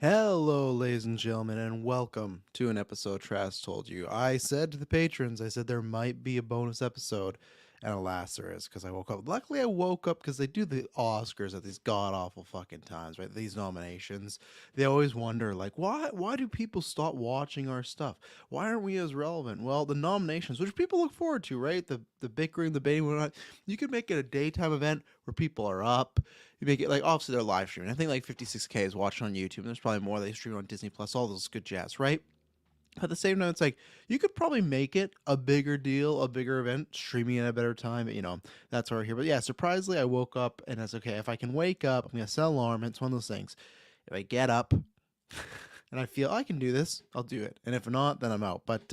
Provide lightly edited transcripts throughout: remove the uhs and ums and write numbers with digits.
Hello, ladies and gentlemen, and welcome to an episode Trash Told You. I said to the patrons, I said there might be a bonus episode, and alas, there is, because I woke up. Luckily, I woke up because they do the Oscars at these god awful fucking times, right? These nominations. They always wonder, like, why do people stop watching our stuff? Why aren't we as relevant? Well, the nominations, which people look forward to, right? The bickering, the debating, whatnot. You could make it a daytime event where people are up. You make it like obviously they're live streaming. I think like 56K is watching on YouTube. And there's probably more they stream on Disney Plus. All those good jazz, right? At the same time, it's like you could probably make it a bigger deal, a bigger event, streaming at a better time. That's why we're here. But yeah, surprisingly, I woke up and I was okay. If I can wake up, I'm gonna set an alarm. It's one of those things. If I get up and I feel I can do this, I'll do it. And if not, then I'm out. But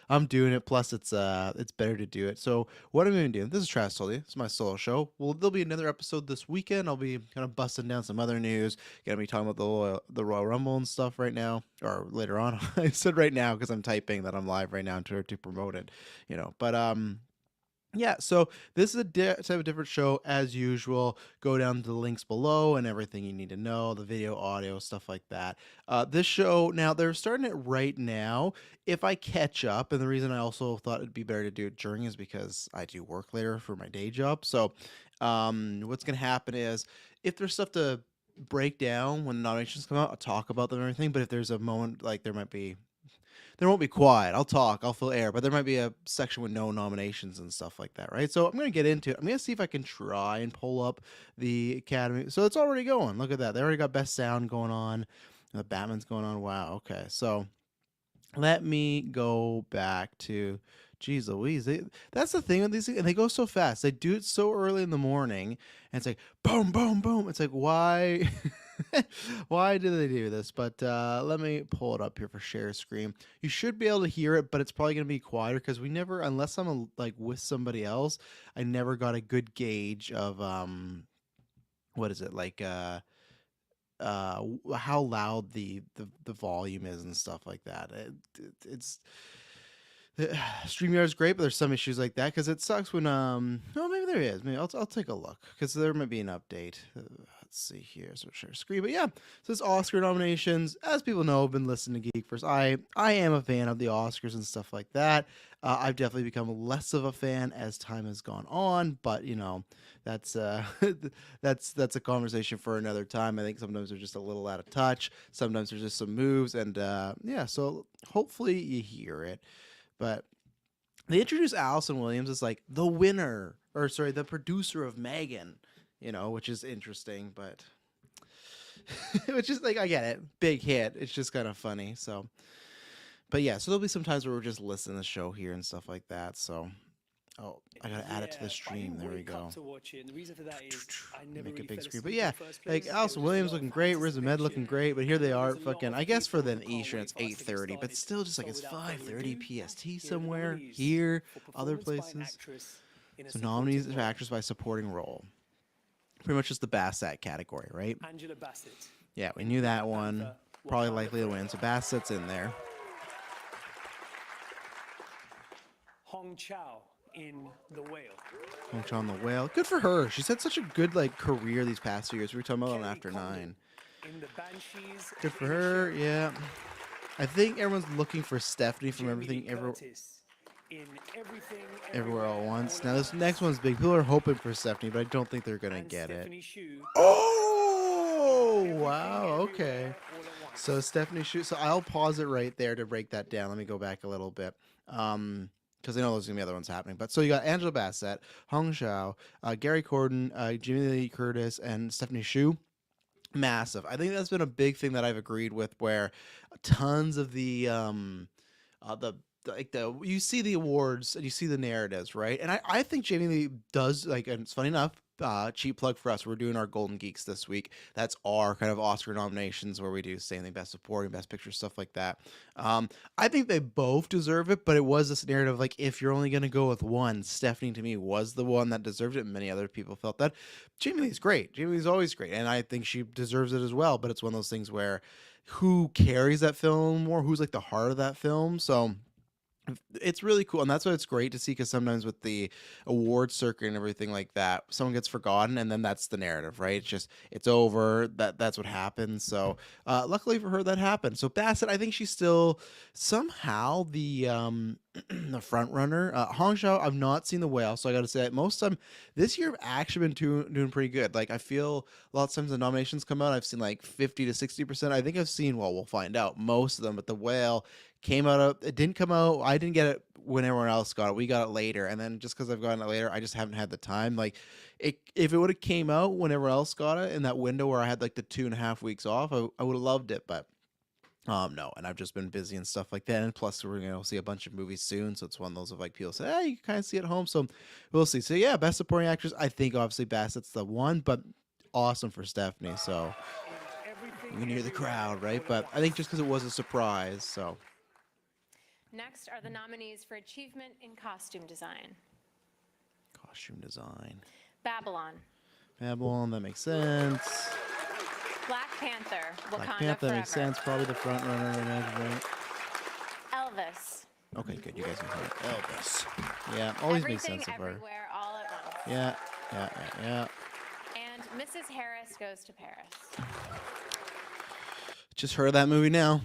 I'm doing it. Plus, it's better to do it. So what I'm going to do? This is Trash Told You. This is my solo show. Well, there'll be another episode this weekend. I'll be kind of busting down some other news. Gonna be talking about the Royal Rumble and stuff right now, or later on. I said right now because I'm typing that I'm live right now to promote it. But yeah, so this is a type of different show as usual. Go down to the links below and everything you need to know, the video, audio, stuff like that. This show, now they're starting it right now. If I catch up, and the reason I also thought it'd be better to do it during is because I do work later for my day job. So what's going to happen is if there's stuff to break down when the nominations come out, I'll talk about them and everything. But if there's a moment like there won't be quiet. I'll talk. I'll fill air, but there might be a section with no nominations and stuff like that, right? So I'm gonna get into it. I'm gonna see if I can try and pull up the Academy. So it's already going. Look at that. They already got best sound going on. The Batman's going on. Wow. Okay. So let me go back to. Geez Louise, that's the thing with these things, and they go so fast. They do it so early in the morning, and it's like boom, boom, boom. It's like why, why do they do this? But let me pull it up here for share screen. You should be able to hear it, but it's probably gonna be quieter because we never, unless I'm like with somebody else, I never got a good gauge of what is it like how loud the volume is and stuff like that. It's StreamYard is great, but there's some issues like that because it sucks when oh maybe there is. Maybe I'll take a look because there might be an update. Let's see here. So share screen, but yeah. So it's Oscar nominations. As people know, I've been listening to GeekVerse. I am a fan of the Oscars and stuff like that. I've definitely become less of a fan as time has gone on, but that's that's a conversation for another time. I think sometimes they're just a little out of touch. Sometimes there's just some moves, and yeah. So hopefully you hear it. But they introduced Allison Williams as like the winner, or sorry, the producer of Megan, which is interesting, but which is like I get it, big hit. It's just kind of funny. So, but yeah, so there'll be some times where we're just listening to the show here and stuff like that. So, oh, I gotta add it to the stream. There we go. To watch it. And the reason for that is I never Make really a big fell screen. asleep But in yeah, the first like place. There Allison was just a Williams lot looking of great, Riz Ahmed looking anticipation. great, but here they And are there's a lot fucking of I guess for people the who can't Eastern wait it's for us to get 8:30, but started. still just like So it's without further 5:30 ado, PST here are the somewhere nominees here, for other performance by an places. actress in a So supporting nominees for role. actress by supporting role. Pretty much just the Bassett category, right? Angela Bassett Yeah, we in knew that Black one. Panther, Probably Wakanda likely to win. Forever. So Bassett's in there. Hong Chow in The Whale. Hong on the Whale. Good for her. She's had such a good like career these past few years. We were talking about on Kerry After Condon Nine. in The Banshees Good of for her. Inisherin. Yeah. I think everyone's looking for Stephanie from Jamie Lee everything Curtis in Everything everywhere all at once. All Now at this Once. next one's big. People are hoping for Stephanie, but I don't think they're gonna And get it. Stephanie Hsu Oh Everything wow. Okay. Everywhere All at Once. So Stephanie Shu. So I'll pause it right there to break that down. Let me go back a little bit. Because I know there's gonna be other ones happening. But so you got Angela Bassett, Hong Shao, Gary Corden, Jamie Lee Curtis, and Stephanie Shu. Massive. I think that's been a big thing that I've agreed with, where tons of the like the you see the awards and you see the narratives, right? And I think Jamie Lee does like, and it's funny enough. Cheap plug for us. We're doing our Golden Geeks this week. That's our kind of Oscar nominations where we do same thing, best supporting, best picture, stuff like that. I think they both deserve it, but it was this narrative like if you're only going to go with one, Stephanie to me was the one that deserved it. And many other people felt that. Jamie Lee's great. Jamie Lee's always great, and I think she deserves it as well. But it's one of those things where who carries that film more? Who's like the heart of that film? So It's really cool, and that's why it's great to see, because sometimes with the award circuit and everything like that, someone gets forgotten, and then that's the narrative, right? It's just it's over. That's what happens. So luckily for her, that happened. So Bassett, I think she's still somehow the the front runner. Hong Shao, I've not seen The Whale, so I got to say, most of them this year have actually been doing pretty good. Like I feel a lot of times the nominations come out, I've seen like 50 to 60%. I think I've seen, well, we'll find out, most of them, but The Whale came out of it didn't come out. I didn't get it when everyone else got it. We got it later, and then just because I've gotten it later, I just haven't had the time. Like, if it would have came out when everyone else got it in that window where I had like the 2.5 weeks off, I would have loved it. But no, and I've just been busy and stuff like that. And plus, we're gonna see a bunch of movies soon, so it's one of those of like people say, hey, you can kind of see at home. So we'll see. So yeah, best supporting actress. I think obviously Bassett's the one, but awesome for Stephanie. So you can hear the crowd, right? But I think just because it was a surprise, so. Next are the nominees for Achievement in Costume Design. Costume design. Babylon. Babylon, that makes sense. Black Panther, Wakanda Black Panther Forever. makes sense. Probably the front runner, I imagine, right? Elvis. Okay, good. You guys can hear it. Elvis. Yeah, always makes Everything, sense so far. Everywhere, All at Once. Yeah. And Mrs. Harris Goes to Paris. Just heard that movie now.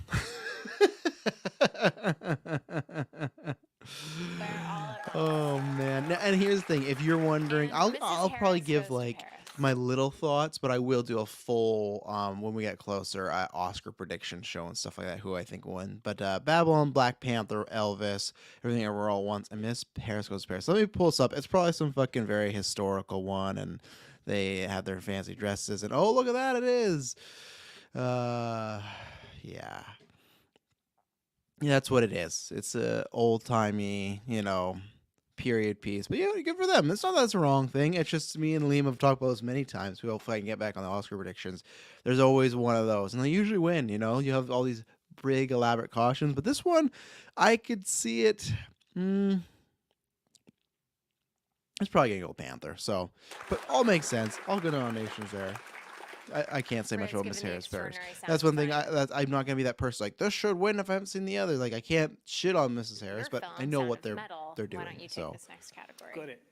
Oh man! And here's the thing: if you're wondering, I'll probably give like my little thoughts, but I will do a full when we get closer Oscar prediction show and stuff like that. Who I think won? But Babylon, Black Panther, Elvis, Everything Everywhere All at Once, and Miss Paris Goes to Paris. Let me pull this up. It's probably some fucking very historical one, and they have their fancy dresses. And oh, look at that! It is. Yeah. Yeah, that's what it is. It's a old timey, period piece. But yeah, good for them. It's not that's a wrong thing. It's just me and Liam have talked about this many times. We hopefully I can get back on the Oscar predictions. There's always one of those, and they usually win. You have all these big elaborate cautions, but this one, I could see it. It's probably gonna go Panther. So, but all makes sense. All good nominations there. I can't say much about Miss Harris Paris. That's one thing. I'm not gonna be that person like this should win if I haven't seen the other. Like I can't shit on Mrs. Harris, but I know what they're doing. Why don't you take this next category? Got it.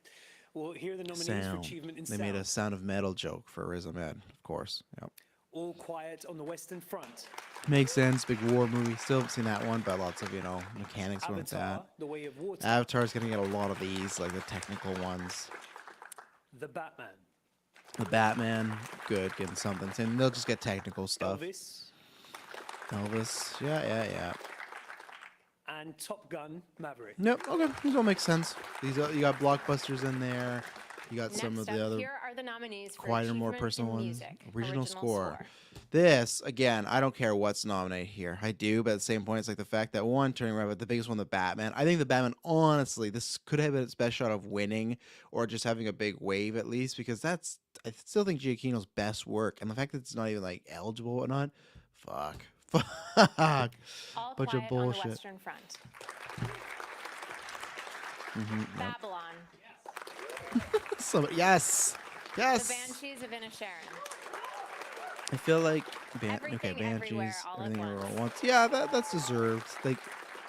Well, here are the nominees for achievement in They sound. made a Sound of Metal joke for Riz Ahmed, of course. Yep. All Quiet on the Western Front. Makes sense. Big war movie. Still haven't seen that one, but lots of mechanics went with Avatar, that. The Way of Water. Avatar's gonna get a lot of these, like the technical ones. The Batman. The Batman, good, getting something. And they'll just get technical stuff. Elvis, yeah. And Top Gun Maverick. Yep, okay, these all make sense. You got blockbusters in there. You got some of Next the up, other here are the nominees for quieter, more Achievement personal in ones. Music, Original score. This, again, I don't care what's nominated here. I do, but at the same point, it's like the fact that one, turning around, but the biggest one, the Batman. I think the Batman, honestly, this could have been its best shot of winning or just having a big wave at least, because I still think Giacchino's best work. And the fact that it's not even like eligible or not, fuck. All Bunch of Quiet on the bullshit. Western Front. Yep. Babylon. Yes. The Banshees of Inisherin. I feel like Everything, Banshees, Everywhere, All at Everything Everywhere Once. All at Once. Yeah, that's deserved. Like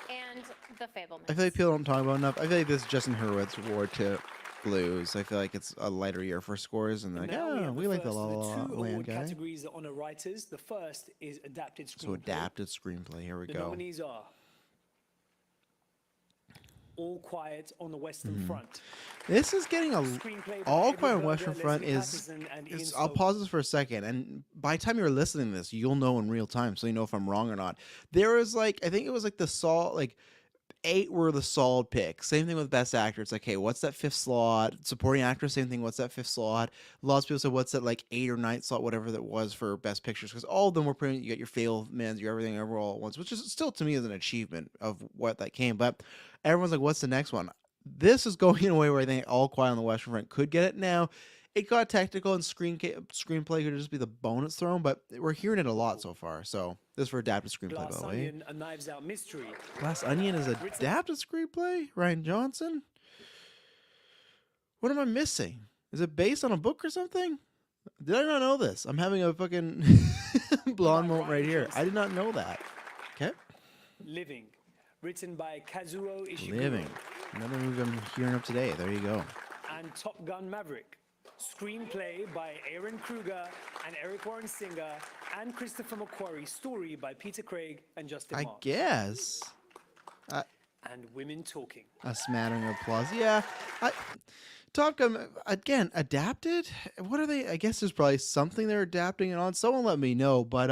And The Fablemans. I feel like people don't talk about it enough. I feel like this is Justin Hurwitz award to Blues. I feel like it's a lighter year for scores, and like, Now we like the first La of La the two Land award guy. categories that honor writers. The first is adapted screenplay. So adapted screenplay. Here we The go. nominees are All Quiet on the Western Front. This is getting Screenplay by All Eddie Quiet on Berger, Western Front Leslie is. Patterson, and Ian I'll Stokes. pause this for a second, and by the time you're listening to this, you'll know in real time, so you know if I'm wrong or not. There was I think it was like the solid 8 were the solid picks. Same thing with Best Actor. It's like, hey, what's that 5th slot? Supporting Actor, same thing. What's that 5th slot? Lots of people said, what's that 8 or 9th slot, whatever that was for Best Pictures? Because all of them were pretty. You got your Fablemans, your Everything Everywhere All at Once, which is still to me is an achievement of what that came. But everyone's like, what's the next one? This is going in a way where I think All Quiet on the Western Front could get it now. It got technical, and screenplay could just be the bonus thrown, but we're hearing it a lot so far. So this is for adapted screenplay, Glass by the way. Onion, A Knives Out Mystery. Glass Onion is adapted screenplay? Ryan Johnson? What am I missing? Is it based on a book or something? Did I not know this? I'm having a fucking blonde moment right here. I did not know that. Okay. Living. written by Kazuo Ishiguro. Living. Another movie I'm hearing of today. There you go. And Top Gun Maverick, screenplay by Aaron Kruger and Eric Warren Singer, and Christopher McQuarrie, story by Peter Craig and Justin I Marks. guess. And women talking. A smattering of applause. Yeah. Top Gun, again, adapted? What are they? I guess there's probably something they're adapting it on. Someone let me know. But,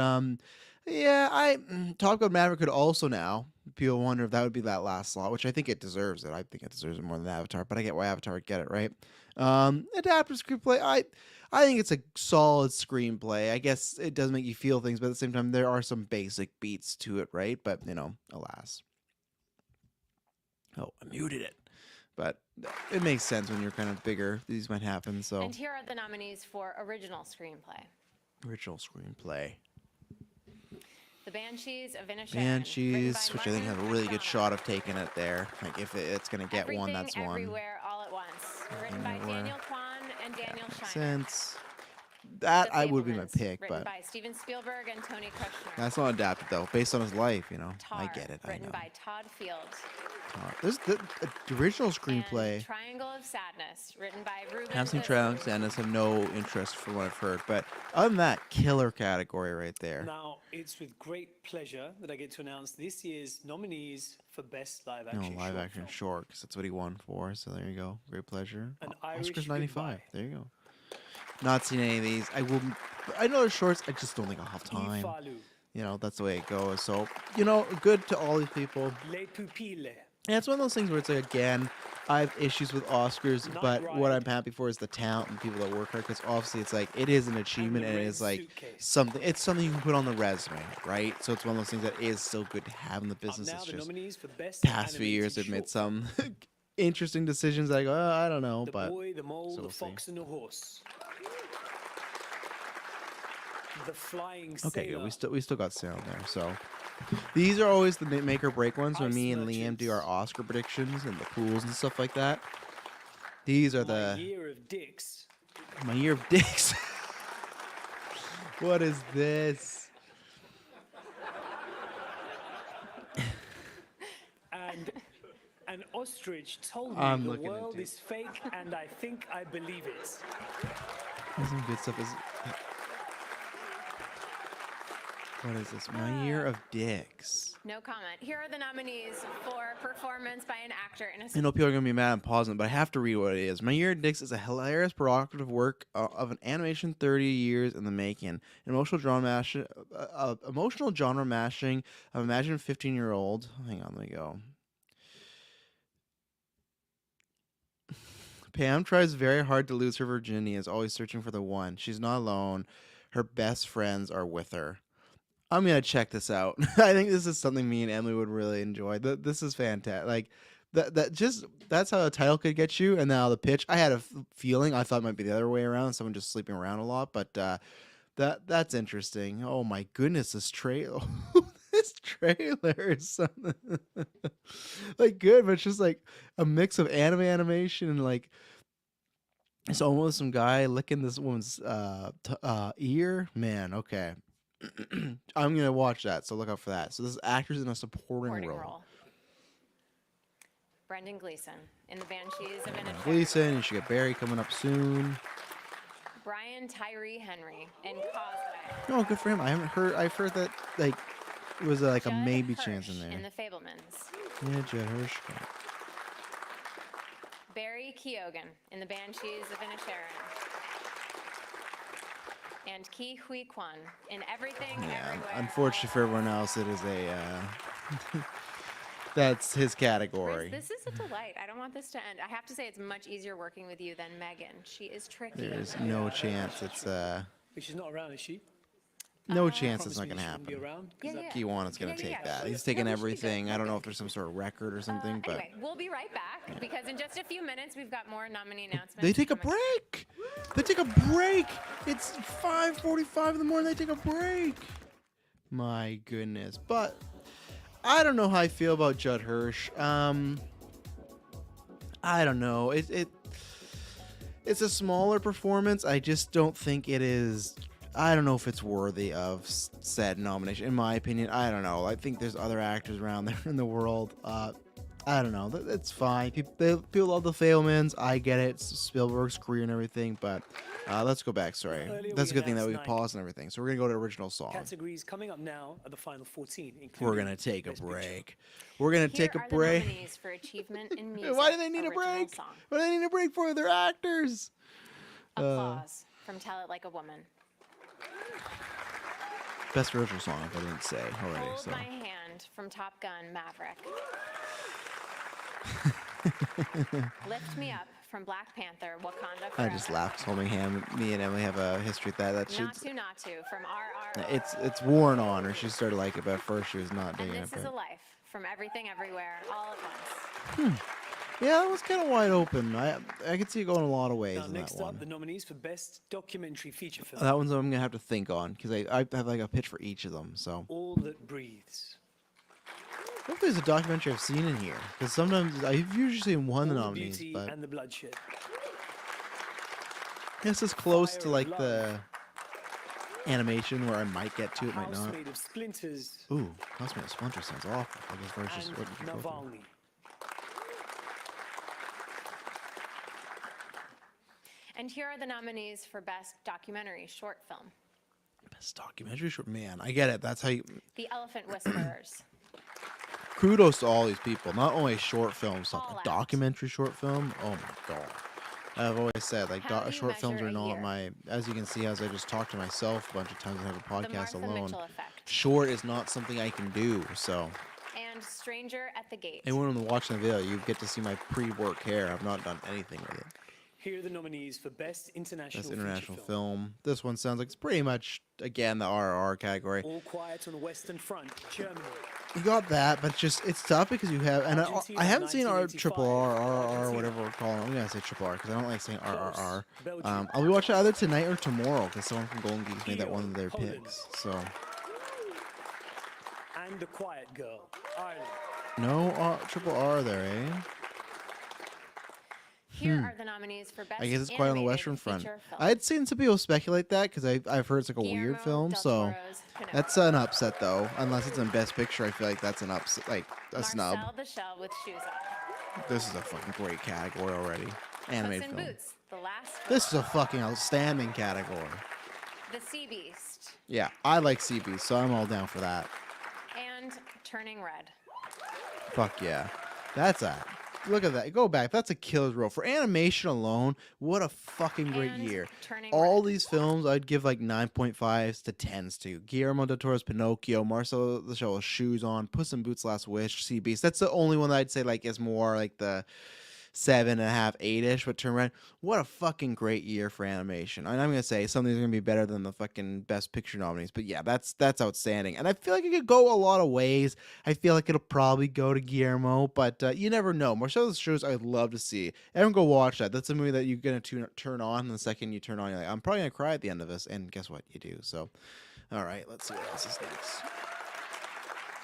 yeah, Top Gun Maverick could also now. People wonder if that would be that last slot, which I think it deserves it. I think it deserves it more than Avatar, but I get why Avatar would get it, right? Adaptive screenplay, I think it's a solid screenplay. I guess it does make you feel things, but at the same time, there are some basic beats to it, right? But, alas. Oh, I muted it. But it makes sense when you're kind of bigger. These might happen, so. And here are the nominees for original screenplay. Original screenplay. The Banshees of Inisherin. Banshees, which I think have a really good shot of taking it there. Like, if it's going to get one, that's one. Everywhere, all at once. Written by Daniel Kwan and Daniel Scheinert. Since that The I would be my Fablemans, pick, written but by Steven Spielberg and Tony Kushner. that's not adapted though. Based on his life, I Tar, get it. I written know. by Todd Field. There's the original screenplay. And Triangle of Sadness, written by Ruben. I haven't seen Östlund. Triangle of Sadness. Have no interest from what I've heard, but other than that, killer category right there. Now, it's with great pleasure that I get to announce this year's nominees for Best Live No, Action live Short action Film. short, because that's what he won for. So there you go. Great pleasure. An Irish Oscars '95. Goodbye. There you go. Not seen any of these. I will. I know they're shorts. I just don't think I'll have time. Ifalu, That's the way it goes. So good to all these people. Les Pupilles, And it's one of those things where it's like, again, I have issues with Oscars, Night but what Ride. I'm happy for is the talent and people that work hard, because obviously it's like, it is an achievement, and it Red is like Suitcase. it's something you can put on the resume, right? So it's one of those things that is still good to have in the Up business. now, It's the just nominees for Best past few years Animated they've made Short some interesting decisions that I go, I don't know, The but Boy, the Mole, so the we'll see. Fox, and the Horse. The Flying okay, Sailor. good. We still got sound there. So these are always the make or break ones when Ice me and Liam do our Merchants. Oscar predictions and the pools and stuff like that. These are My the Year of Dicks. My Year of Dicks. What is this? And an ostrich told me I'm the looking world into- is fake, and I think I believe it. There's some good stuff. What is this? My Year of Dicks. No comment. Here are the nominees for performance by an actor in a I know people are gonna be mad I'm pausing, but I have to read what it is. My Year of Dicks is a hilarious, provocative work of an animation 30 years in the making. An emotional genre mashing of Imagine 15-year-old. Hang on, let me go. Pam tries very hard to lose her virginity, is always searching for the one. She's not alone. Her best friends are with her. I'm gonna check this out. I think this is something me and Emily would really enjoy. This is fantastic. Like that's how a title could get you, and now the pitch. I had a feeling. I thought it might be the other way around. Someone just sleeping around a lot, but that's interesting. Oh my goodness, this trailer. This trailer is something like good, but it's just like a mix of animation and like it's almost some guy licking this woman's ear. Man, okay. I'm gonna watch that, so look out for that. So this is actors in a supporting role. Brendan Gleeson in The Banshees of Inisherin. Gleason, you should get Barry coming up soon. Brian Tyree Henry in Causeway. Oh, good for him. I've heard that like it was like a Judd maybe Hirsch chance in In there. The Fablemans. Yeah, Judd Hirsch. Barry Keoghan in The Banshees of Inisherin. And Ki Hui Kwan in Everything Yeah, Everywhere. unfortunately for everyone else, it is a that's his category. This is a delight. I don't want this to end. I have to say it's much easier working with you than Megan. She is tricky. There's no chance it's But she's not around, is she? no chance it's Promise not me gonna she wouldn't happen. Be around, 'cause Yeah, that- yeah. Kiwan is gonna Yeah, take yeah. that. She- He's taking no, she should everything. go. I don't know if there's some sort of record or something, but Anyway, we'll be right back because in just a few minutes we've got more nominee announcements. they take a coming. break. They take a break. It's 5:45 in the morning. They take a break. My goodness. But I don't know how I feel about Judd Hirsch. I don't know. It's a smaller performance. I just don't think it is I don't know if it's worthy of said nomination. In my opinion, I don't know. I think there's other actors around there in the world. I don't know. It's fine. People love the Fabelmans. I get it. It's Spielberg's career and everything. But let's go back. Sorry. Earlier That's a we good thing that we announced paused and everything. So we're going to go to original song. Categories coming up now are the final 14, including We're going to take a Best Picture. break. We're going to Here take a are the break. nominees for achievement in music. Why do they need a original break? Song. Why do they need a break for? They're actors. Applause from Tell It Like a Woman. Best original song, if I didn't say already. Hold So. My Hand from Top Gun Maverick. Lift Me Up from Black Panther, Wakanda I Forever. just laughed. Holding hand. Me and Emily have a history with that. That Not shit's To from RRR. it's worn on her. She started to like it, but at first she was not And digging This it. Is a But Life from Everything Everywhere All at Once. yeah, that was kind of wide open. I could see it going a lot of ways Now, in next that up, one. the nominees for Best Documentary Feature Film. That one's I'm gonna have to think on because I have like a pitch for each of them. So All That Breathes. hopefully there's a documentary I've seen in here because sometimes I've usually seen one of the All the nominees, Beauty but and the Bloodshed. this is close Fire to of like Love. the animation where I might get to A it, might House not. Made of Splinters Ooh, Housemate of Splinter sounds awful. I guess versus and what you go for. Navalny. And here are the nominees for Best Documentary Short Film. Best documentary short, man. I get it. That's how you. The Elephant Whisperers. Kudos to all these people. Not only short films, All a out. documentary short film. Oh my god. I've always said like How do you short films measure are a not year? my. As you can see, as I just talked to myself a bunch of times and have a The podcast Martha alone. Mitchell Effect. Short is not something I can do. So And Stranger at the Gate. anyone watching the video, you get to see my pre-work hair. I've not done anything with it. Here are the nominees for Best International That's Feature international Film. film. This one sounds like it's pretty much again the RRR category. All Quiet on the Western Front, Germany. You got that, but it's tough because you have, and Argentina, I haven't seen our 1985. triple R, RRR, Argentina. whatever we're calling it. I'm gonna say triple R because I don't like saying RRR. Belgium. I'll be watching either tonight or tomorrow because someone from Golden Geeks made that Eo, one of their Poland. picks. So And The Quiet Girl, Ireland. no triple R there, eh? Here are the nominees for Best I guess it's quite on the Animated Western Front. Feature Film. I'd seen some people speculate that because I've heard it's like a Guillermo weird film. del So Toro's Pinocchio. that's an upset though. Unless it's in Best Picture, I feel like that's an upset, like a snub. Marcel the Shell with Shoes Off. This is a fucking great category already. Puss Animated in film. Boots, The Last This is a fucking outstanding category. The Sea Beast, Yeah, I like CB, so I'm all down for that. and Turning Red. Fuck yeah. That's a look at that. Go back. That's a killer's roll. For animation alone, what a fucking great And year. Turning All Red. these films I'd give like 9.5s to 10s to. Guillermo del Toro's Pinocchio, Marcel the Shell with Shoes On, Puss in Boots Last Wish, Sea Beast. That's the only one that I'd say like is more like the 7.5, 8-ish, but turn around. What a fucking great year for animation. And I'm gonna say some of these are gonna be better than the fucking Best Picture nominees, but yeah, that's outstanding. And I feel like it could go a lot of ways. I feel like it'll probably go to Guillermo, but you never know. Marcelo's shows I'd love to see. Everyone go watch that. That's a movie that you're gonna turn on, and the second you turn on, you're like, I'm probably gonna cry at the end of this. And guess what? You do. So, all right, let's see what else is next.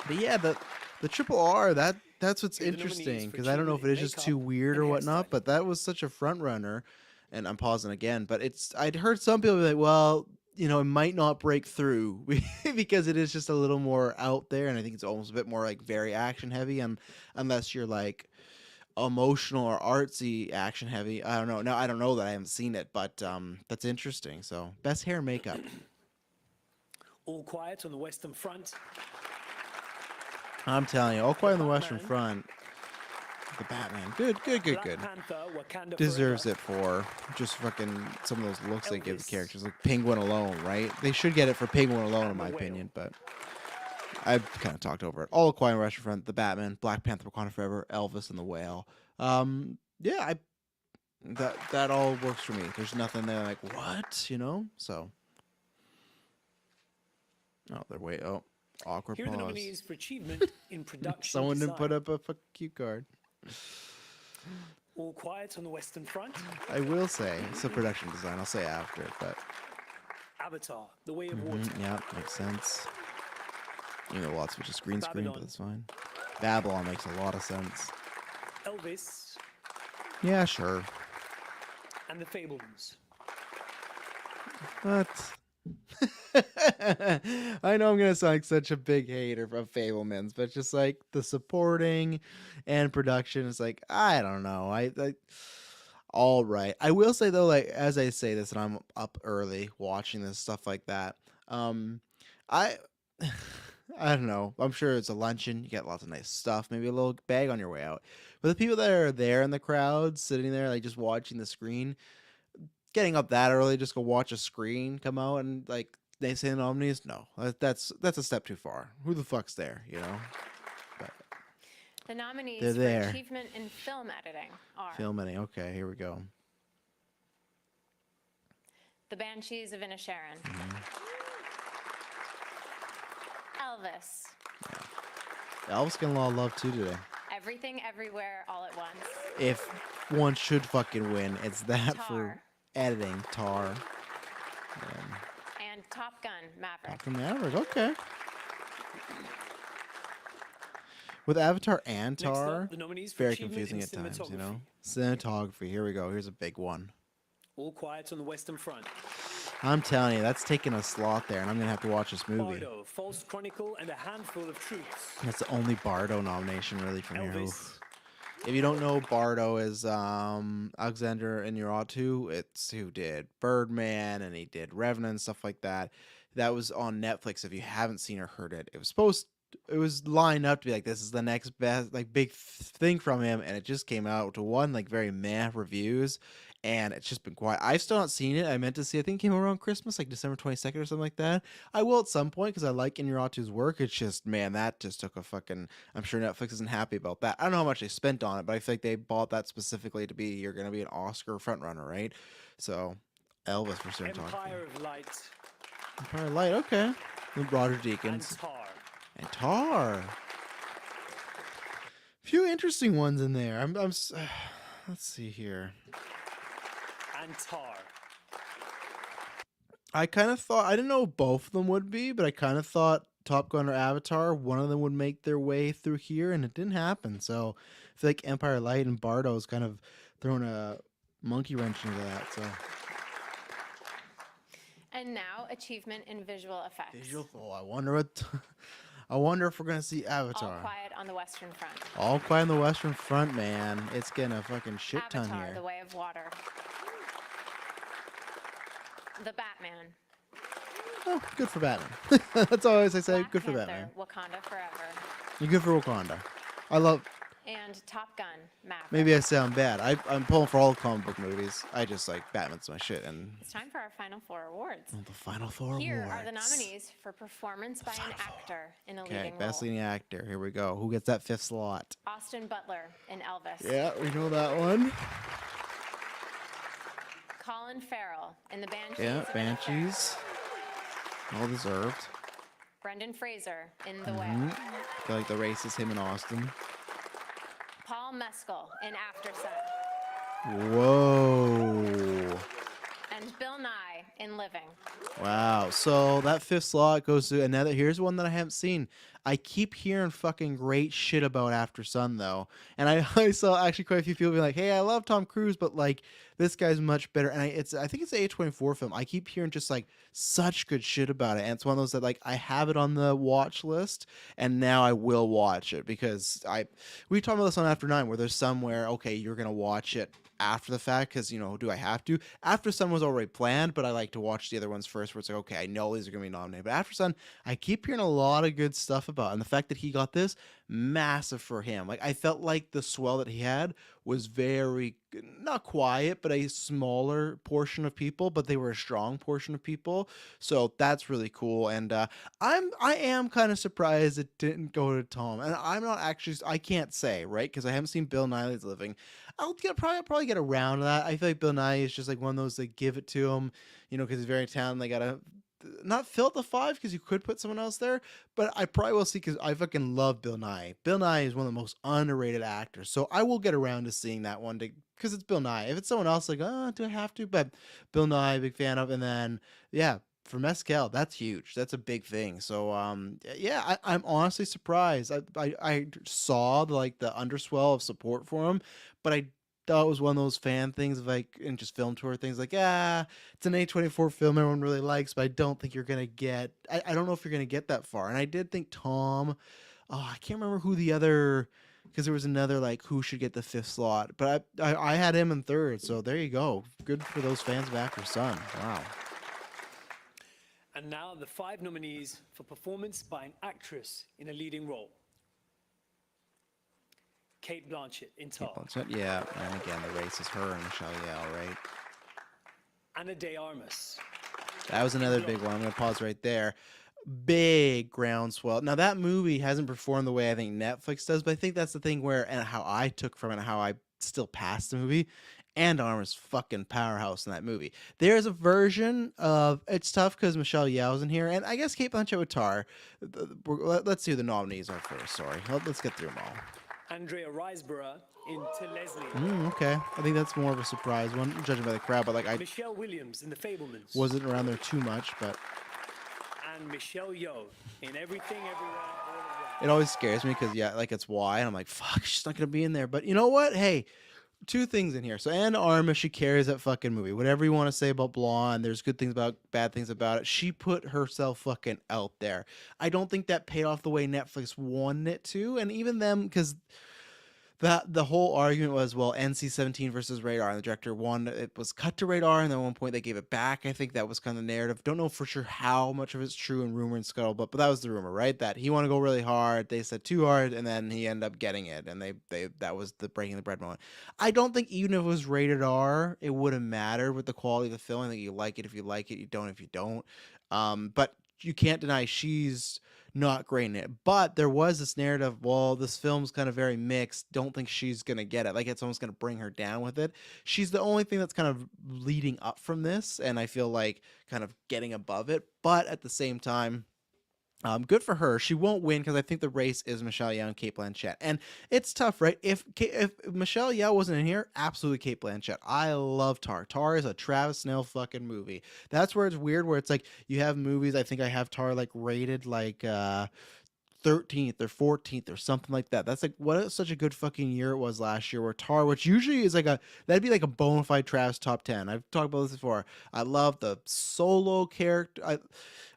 But yeah, the triple R, that's what's Here are the nominees interesting for because I don't know if it is achievement in just too makeup weird or and whatnot, hairstyling. but that was such a front runner. And I'm pausing again, but I'd heard some people be like, well, you know, it might not break through because it is just a little more out there, and I think it's almost a bit more like very action heavy, and unless you're like emotional or artsy action heavy, I don't know. No, I don't know that I haven't seen it, but that's interesting. So best hair and makeup. All Quiet on the Western Front. I'm telling you, all quiet on the Western Batman. Front. The Batman, good. Black Panther, Wakanda Deserves Forever. it for just fucking some of those looks they give the Elvis. characters, like Penguin alone, right? They should get it for Penguin alone, in And my the Whale. opinion, but I've kind of talked over it. All quiet on the Western Front, the Batman, Black Panther, Wakanda Forever, Elvis, and the Whale. Yeah, that all works for me. There's nothing there like what, you know? So, oh, they're way awkward Here are the pause. nominees for achievement in production Someone didn't put design. up a fuck cue card. All Quiet on the Western Front. I will say it's a production design. I'll say after it, but Avatar, The Way of Water. yeah, makes sense. You know, lots of just green screen, but Babylon. that's fine. Babylon makes a lot of sense. Elvis, Yeah, sure. and The Fablemans. But I know I'm gonna sound like such a big hater of Fablemans, but just like the supporting and production is like I don't know. I all right. I will say though, like as I say this, and I'm up early watching this stuff like that. I I don't know. I'm sure it's a luncheon. You get lots of nice stuff. Maybe a little bag on your way out. But the people that are there in the crowd, sitting there, like just watching the screen, getting up that early just go watch a screen come out and like they say the nominees. No, that's a step too far. Who the fuck's there? You know. But The they're nominees for there. achievement in film editing are Filming. Okay, here we go. The Banshees of Inisherin, Elvis, Elvis getting a lot of love too today. Everything Everywhere All at Once, If one should fucking win, it's that for Tar. editing. Tar. and Top Gun Maverick. From Maverick. Okay. With Avatar and Next Tar, up, the nominees for very achievement confusing in at times, you cinematography. know? Cinematography, here we go. Here's a big one. All Quiet on the Western Front. I'm telling you, that's taking a slot there, and I'm going to have to watch this movie. Bardo, False Chronicle, and A Handful of Truths. That's the only Bardo nomination, really, from here. Elvis. Oof. If you don't know, Bardo is Alexander Inarritu. It's who did Birdman, and he did Revenant and stuff like that. That was on Netflix. If you haven't seen or heard it, it was lined up to be like this is the next best like big thing from him, and it just came out to one like very meh reviews, and it's just been quiet. I've still not seen it. I meant to see. I think it came around Christmas, like December 22nd or something like that. I will at some point because I like Inarritu's work. It's just man, that just took a fucking. I'm sure Netflix isn't happy about that. I don't know how much they spent on it, but I feel like they bought that specifically to be you're gonna be an Oscar frontrunner, right? So Elvis for certain. Empire of Light. Empire Light, okay. With Roger And Deakins. Tar. And Tar. Few interesting ones in there. Let's see here. And Tar. I kind of thought I didn't know both of them would be, but I kind of thought Top Gun or Avatar, one of them would make their way through here, and it didn't happen. So I feel like Empire Light and Bardo's kind of thrown a monkey wrench into that. So And now achievement in visual effects. visual. Oh, I wonder what. I wonder if we're gonna see All Avatar. Quiet on the Western Front. All Quiet on the Western Front, man. It's getting a fucking shit ton Avatar, here. The Way of Water. The Batman. Oh, good for Batman. That's always I say. Black Good for Panther, Batman. Wakanda Forever. You're good for Wakanda. I love. And Top Gun Maverick. Maybe I sound bad. I'm pulling for all the comic book movies. I just like Batman's my shit. And It's time for our final four awards. the final four Here awards. are the nominees for performance by an actor in a Okay, leading best role. leading actor. Here we go. Who gets that fifth slot? Austin Butler in Elvis. Yeah, we know that one. Colin Farrell in The Banshees. Yeah, of Inisherin. Banshees. Well deserved. Brendan Fraser in The I Whale. feel like the race is him and Austin. Paul Mescal in After Sun. Whoa. And Bill Nye in Living. Wow. So that fifth slot goes to another. Here's one that I haven't seen. I keep hearing fucking great shit about After Sun though, and I saw actually quite a few people be like, "Hey, I love Tom Cruise, but like this guy's much better." And I think it's an A24 film. I keep hearing just like such good shit about it, and it's one of those that like I have it on the watch list, and now I will watch it because we talked about this on After Nine, where there's somewhere okay you're gonna watch it after the fact because do I have to? After Sun was already planned, but I like to watch the other ones first where it's like okay I know these are gonna be nominated, but After Sun I keep hearing a lot of good stuff about, and the fact that he got this massive for him. Like I felt like the swell that he had was very not quiet but a smaller portion of people, but they were a strong portion of people, so that's really cool. And I am kind of surprised it didn't go to Tom, and I'm not actually I can't say right because I haven't seen Bill Nighy's Living. I'll probably get around to that. I feel like Bill Nighy is just like one of those that give it to him, because he's very talented. They gotta not fill out the five because you could put someone else there, but I probably will see because I fucking love Bill Nighy. Bill Nighy is one of the most underrated actors, so I will get around to seeing that one because it's Bill Nighy. If it's someone else, like, oh, do I have to? But Bill Nighy, big fan of, and then yeah, for Mescal, that's huge. That's a big thing. So yeah, I'm honestly surprised. I saw the underswell of support for him, but I thought it was one of those fan things of like, and just film tour things like, it's an A24 film everyone really likes, but I don't think you're gonna get. I don't know if you're gonna get that far. And I did think Tom. Oh, I can't remember who the other. Because there was another like who should get the 5th slot, but I had him in 3rd, so there you go. Good for those fans of Actor's Son. Wow. And now the 5 nominees for performance by an actress in a leading role. Kate Blanchett in Tar. Yeah, and again the race is her and Michelle Yeoh, right? Ana de Armas. That was another big one. I'm gonna pause right there. Big groundswell. Now that movie hasn't performed the way I think Netflix does, but I think that's the thing where and how I took from it and how I still passed the movie. And Armas fucking powerhouse in that movie. There's a version of it's tough because Michelle Yeoh's in here, and I guess Kate Blanchett with Tar. Let's see who the nominees are first. Sorry, let's get through them all. Andrea Riseborough in To Leslie. Okay, I think that's more of a surprise one, judging by the crowd. But like I Michelle Williams in The Fabelmans. wasn't around there too much, but And Michelle Yeoh in Everything Everywhere All at Once. it always scares me because like it's why, and I'm like, fuck, she's not gonna be in there. But you know what? Hey, 2 things in here. So Ana Armas, she carries that fucking movie. Whatever you want to say about Blonde, there's good things about bad things about it. She put herself fucking out there. I don't think that paid off the way Netflix wanted it to, and even them because the whole argument was, well, NC-17 versus Radar, and the director won. It was cut to Radar, and then at one point they gave it back. I think that was kind of the narrative. Don't know for sure how much of it's true in rumor and scuttlebutt, but that was the rumor, right? That he wanted to go really hard. They said too hard, and then he ended up getting it, and they that was the breaking the bread moment. I don't think even if it was rated R, it wouldn't matter with the quality of the film. I think you like it if you like it, you don't if you don't. But you can't deny she's not great in it. But there was this narrative, well, this film's kind of very mixed. Don't think she's going to get it. Like it's almost going to bring her down with it. She's the only thing that's kind of leading up from this. And I feel like kind of getting above it. But at the same time, good for her. She won't win because I think the race is Michelle Yeoh and Kate Blanchett, and it's tough, right? If Michelle Yeoh wasn't in here, absolutely Kate Blanchett. I love Tar. Tar is a Travis Snell fucking movie. That's where it's weird, where it's like you have movies. I think I have Tar like rated like 13th or 14th or something like that. That's like what such a good fucking year it was last year. Where Tar, which usually is like that'd be like a bona fide Travis top 10. I've talked about this before. I love the solo character.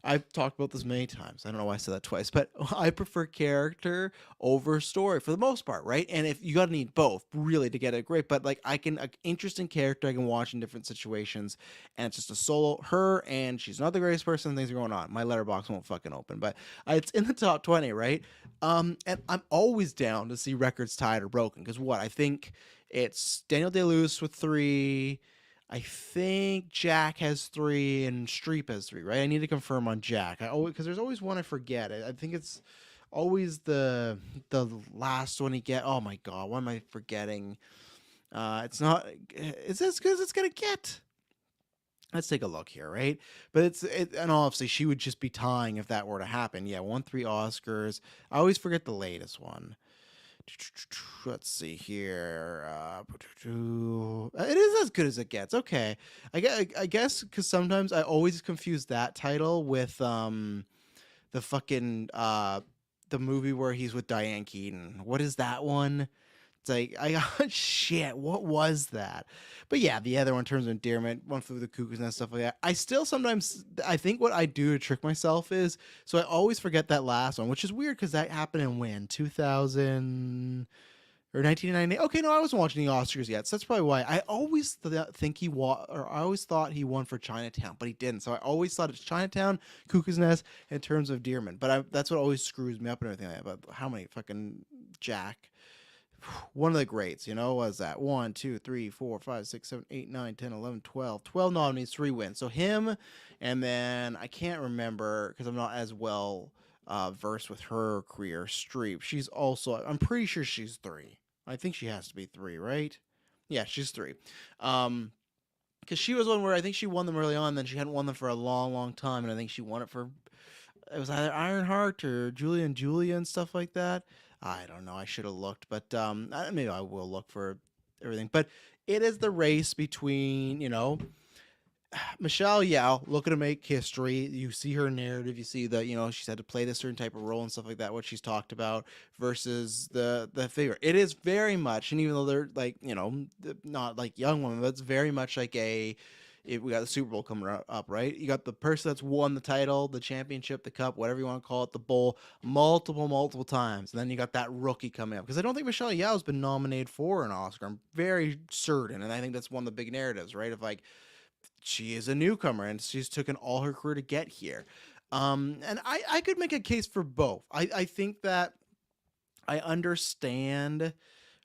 I've talked about this many times. I don't know why I said that twice, but I prefer character over story for the most part, right? And if you gotta need both really to get it great, but like an interesting character I can watch in different situations, and it's just a solo her, and she's not the greatest person. Things are going on. My letterbox won't fucking open, but it's in the top 20, right? And I'm always down to see records tied or broken because what I think it's Daniel Day-Lewis with 3. I think Jack has 3 and Streep has 3, right? I need to confirm on Jack. Because there's always one I forget. I think it's always the last one he get. Oh my god, what am I forgetting? It's not. It's as good as it's gonna get. Let's take a look here, right? But and obviously she would just be tying if that were to happen. Yeah, won 3 Oscars. I always forget the latest one. Let's see here. It is as good as it gets. Okay, I guess because sometimes I always confuse that title with the fucking the movie where he's with Diane Keaton. What is that one? It's like I got shit. What was that? But yeah, the other one in terms of endearment, One Flew Over the Cuckoo's Nest, stuff like that. I still sometimes I think what I do to trick myself is so I always forget that last one, which is weird because that happened in when 2000 or 1990. Okay, no, I wasn't watching the Oscars yet, so that's probably why. I always think I always thought he won for Chinatown, but he didn't. So I always thought it's Chinatown, Cuckoo's Nest in terms of endearment. But that's what always screws me up and everything like that. But how many fucking Jack? One of the greats, was that 1, 2, 3, 4, 5, 6, 7, 8, 9, 10, 11, 12. 12 nominees, 3 wins. So him, and then I can't remember because I'm not as well versed with her career. Streep. She's also, I'm pretty sure she's 3. I think she has to be 3, right? Yeah, she's 3. Because she was one where I think she won them early on, then she hadn't won them for a long, long time, and I think she won it for, it was either Ironheart or Julia and stuff like that. I don't know. I should have looked, but maybe I will look for everything. But it is the race between, Michelle Yeoh looking to make history. You see her narrative. You see that she's had to play this certain type of role and stuff like that. What she's talked about versus the figure. It is very much, and even though they're like not like young women, but it's very much like we got the Super Bowl coming up, right? You got the person that's won the title, the championship, the cup, whatever you want to call it, the bowl, multiple times, and then you got that rookie coming up. Because I don't think Michelle Yeoh has been nominated for an Oscar. I'm very certain, and I think that's one of the big narratives, right? Of like, she is a newcomer and she's taken all her career to get here. And I could make a case for both. I think that I understand.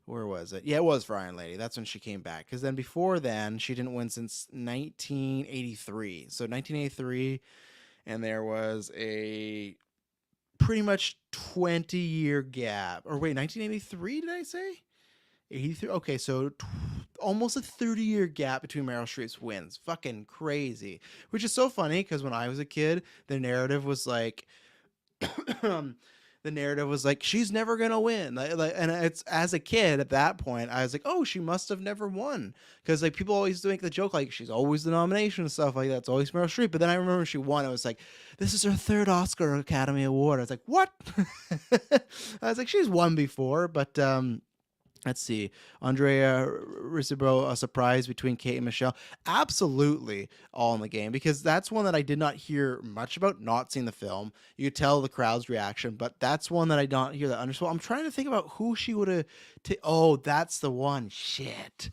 Where was it? Yeah, it was for Iron Lady. That's when she came back. Because then before then, she didn't win since 1983. So 1983, and there was a pretty much 20-year gap. Or wait, 1983, did I say? 83? Okay, so almost a 30-year gap between Meryl Streep's wins. Fucking crazy. Which is so funny because when I was a kid, the narrative was like, she's never gonna win. And it's, as a kid at that point, I was like, oh, she must have never won, because like people always make the joke like she's always the nomination and stuff like that. It's always Meryl Streep. But then I remember she won. I was like, this is her third Oscar Academy Award. I was like, what? I was like, she's won before, but let's see. Andrea Riseborough, a surprise between Kate and Michelle. Absolutely all in the game, because that's one that I did not hear much about, not seeing the film. You could tell the crowd's reaction, but that's one that I don't hear that understood. I'm trying to think about who she would have. Oh, that's the one. Shit.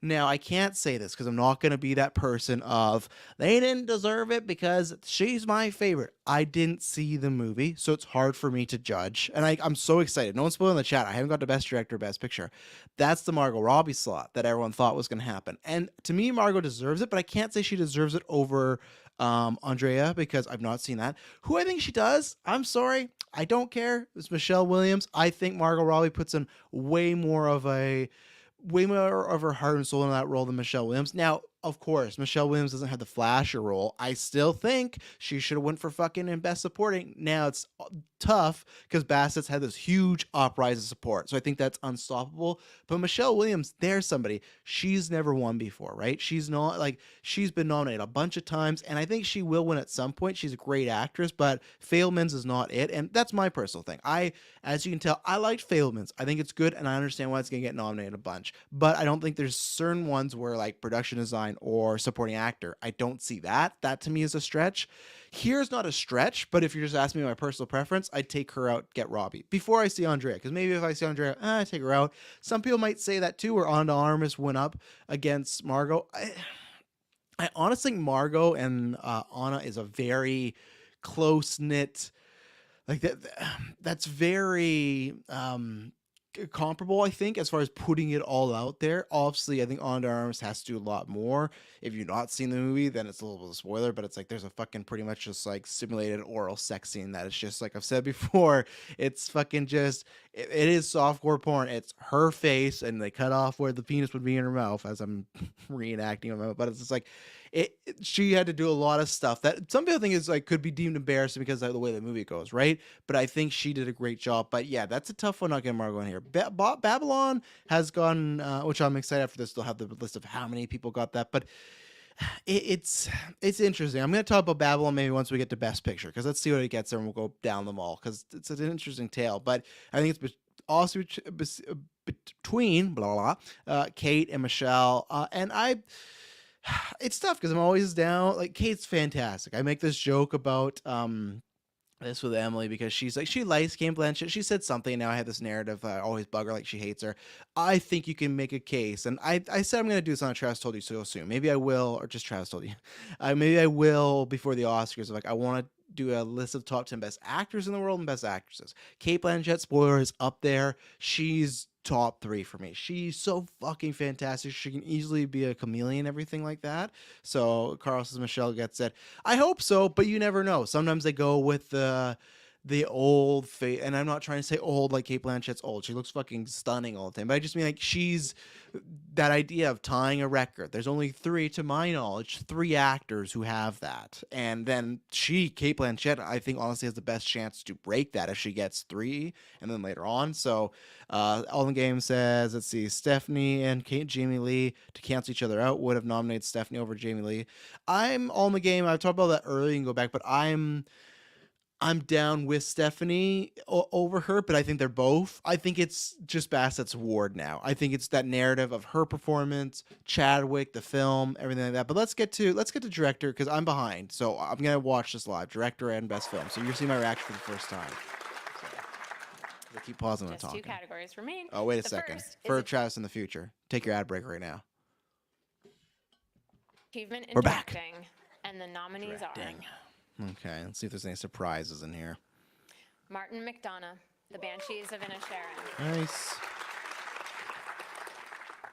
Now, I can't say this because I'm not going to be that person of, they didn't deserve it because she's my favorite. I didn't see the movie, so it's hard for me to judge. And I'm so excited. No one's spoiling the chat. I haven't got the Best Director, Best Picture. That's the Margot Robbie slot that everyone thought was going to happen. And to me, Margot deserves it, but I can't say she deserves it over Andrea, because I've not seen that. Who I think she does, I'm sorry, I don't care. It's Michelle Williams. I think Margot Robbie puts in way more of her heart and soul in that role than Michelle Williams. Now, of course, Michelle Williams doesn't have the flasher role. I still think she should have went for fucking in Best Supporting. Now it's tough because Bassett's had this huge uprise of support, so I think that's unstoppable. But Michelle Williams, there's somebody. She's never won before, right? She's not like, she's been nominated a bunch of times, and I think she will win at some point. She's a great actress, but Fabelmans is not it, and that's my personal thing. As you can tell, I liked Fabelmans. I think it's good, and I understand why it's gonna get nominated a bunch, but I don't think there's certain ones where like production design or supporting actor, I don't see that. That to me is a stretch. Here's not a stretch, but if you're just asking me my personal preference, I'd take her out, get Robbie before I see Andrea, because maybe if I see Andrea, I take her out. Some people might say that too, where Ana Armas went up against Margot. I honestly think Margot and Ana is a very close knit, like that's very comparable, I think, as far as putting it all out there. Obviously, I think Ana de Armas has to do a lot more. If you've not seen the movie, then it's a little bit of a spoiler, but it's like there's a fucking pretty much just like simulated oral sex scene that is just like I've said before. It's fucking just, it is softcore porn. It's her face and they cut off where the penis would be in her mouth, as I'm reenacting them, but it's just like she had to do a lot of stuff that some people think is like could be deemed embarrassing because of the way the movie goes, right? But I think she did a great job. But yeah, that's a tough one not getting Margot in here. Babylon has gone, which I'm excited for this. They'll have the list of how many people got that, but it's interesting. I'm going to talk about Babylon maybe once we get to Best Picture, because let's see what it gets there and we'll go down them all, because it's an interesting tale. But I think it's also between blah blah Kate and Michelle, and it's tough because I'm always down. Like, Kate's fantastic. I make this joke about this with Emily because she's like, she likes Cate Blanchett. She said something. Now I have this narrative. I always bug her like she hates her. I think you can make a case, and I said I'm going to do this on a Travis Told You So soon. Maybe I will, or just Travis Told You. Maybe I will before the Oscars. Like, I want to do a list of top 10 best actors in the world and best actresses. Cate Blanchett, spoiler, is up there. She's top 3 for me. She's so fucking fantastic. She can easily be a chameleon, everything like that. So Carl says Michelle gets it. I hope so, but you never know. Sometimes they go with the the old face, and I'm not trying to say old like Kate Blanchett's old. She looks fucking stunning all the time. But I just mean like she's that idea of tying a record. There's only three, to my knowledge, three actors who have that. And then Kate Blanchett, I think honestly has the best chance to break that if she gets three and then later on. So All in the Game says, let's see, Stephanie and Jamie Lee to cancel each other out would have nominated Stephanie over Jamie Lee. I'm All in the Game. I've talked about that earlier. You can go back, but I'm down with Stephanie over her, but I think they're both. I think it's just Bassett's award now. I think it's that narrative of her performance, Chadwick, the film, everything like that. But let's get to director because I'm behind. So I'm gonna watch this live, director and best film. So you're seeing my reaction for the first time. So I keep pausing when I'm Just talking. two categories remain. Oh, wait a The second. first is For Travis in the future, take your ad break right now. achievement in We're back. directing, and the nominees are Okay, let's see if there's any surprises in here. Martin McDonough, The Banshees of Inisherin, Nice.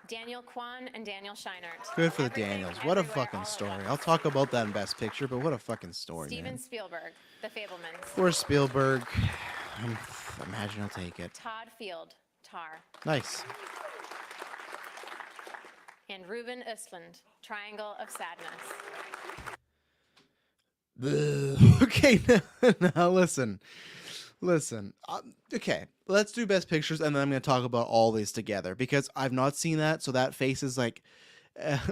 Daniel Kwan and Daniel Scheinert. Good for the Everything, Daniels. What a Everywhere, fucking All at story. Once. I'll talk about that in Best Picture, but what a fucking story, Steven man. Spielberg, The Fablemans. For Spielberg, I imagine he'll take it. Todd Field, Tar. Nice. And Ruben Östlund, Triangle of Sadness. Okay, now listen. Okay, let's do Best Pictures, and then I'm going to talk about all these together because I've not seen that, so that face is like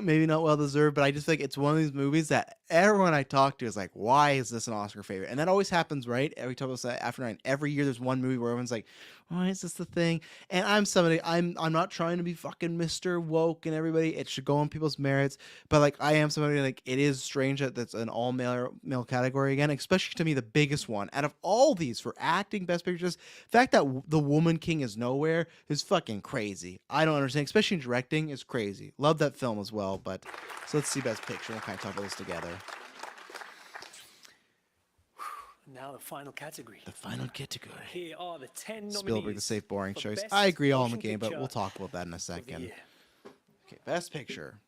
maybe not well deserved, but I just think it's one of these movies that everyone I talk to is like, why is this an Oscar favorite? And that always happens, right? Every time I say After Nine, every year there's one movie where everyone's like, why is this the thing? And I'm not trying to be fucking Mr. Woke and everybody. It should go on people's merits, but like I am somebody like it is strange that that's an all male category again, especially to me the biggest one out of all these for acting Best Pictures. The fact that The Woman King is nowhere is fucking crazy. I don't understand, especially in directing is crazy. Love that film as well, but so let's see Best Picture. We'll kind of talk about this together. Now the final category. The final category. Here are the 10 nominees. Spielberg, the safe, boring for choice. Best I agree, All in the Motion Game, but Picture we'll talk about that in a of the second. year. Okay, Best Picture.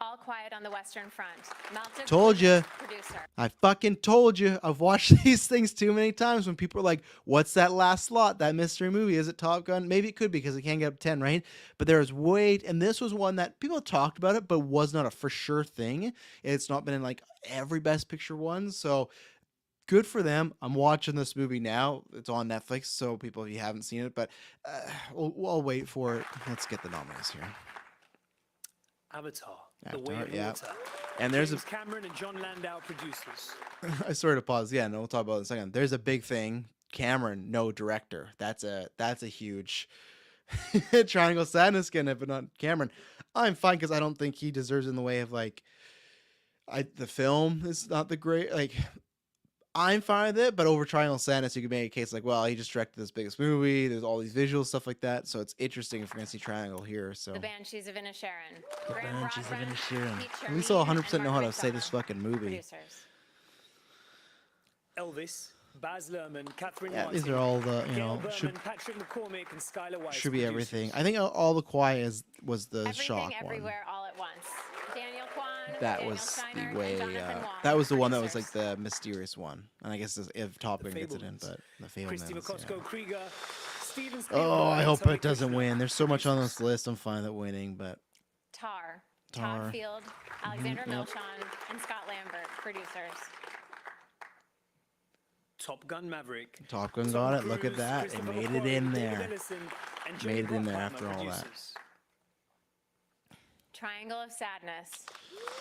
All Quiet on the Western Front. Malta Told Gluckman, ya. Producer. I fucking told you. I've watched these things too many times when people are like, what's that last slot? That mystery movie? Is it Top Gun? Maybe it could be because it can't get up to 10, right? But there's and this was one that people talked about it, but was not a for sure thing. It's not been in like every Best Picture one. So good for them. I'm watching this movie now. It's on Netflix. So people, if you haven't seen it, but we'll wait for it. Let's get the nominees here. Avatar. The Avatar, Way of yeah. Water. And there's James Cameron and John Landau producers. I sort of pause. Yeah, no, we'll talk about it in a second. There's a big thing. Cameron, no director. That's a huge Triangle Sadness getting it, but not Cameron. I'm fine because I don't think he deserves it in the way of like the film is not the great like I'm fine with it, but over Triangle Sadness, you could make a case like, well, he just directed this biggest movie. There's all these visuals, stuff like that. So it's interesting if we're gonna see Triangle here. So The Banshees of Inisherin. The Graham Banshees of Broadbent, Inisherin. Pete At least I'll Chermin, 100% and know how to Mark say this McDonough, fucking movie. Producers. Elvis, Baz Luhrmann, Catherine Yeah, Martin, these are all the Gail know Berman, should Patrick McCormick, and Skylar Weiss. be producers. everything. I think All the Quiet was the Everything, shock one. Everywhere, All at Once. Daniel Kwan, That Daniel was Scheinert, the way. and Jonathan Wong, That was the one that was like producers. the mysterious one, and I guess if Top Gun gets it in, Fablemans. but the Christy Fablemans. McCosco Yeah. Krieger, Steven Spielberg, Oh, I and hope Tony it doesn't Kushner, win. There's so much on producers. this list. I'm fine with winning, but Tar, Tar. Todd Field, Alexander yep. Milchan, and Scott Lambert, producers. Top Gun Maverick. Top Gun Tom got it. Look at Cruise, that. It Christopher made it McQuarrie, in David there. Ellison, and Made Jerry it in there Bruckheimer, after all that. producers. Triangle of Sadness.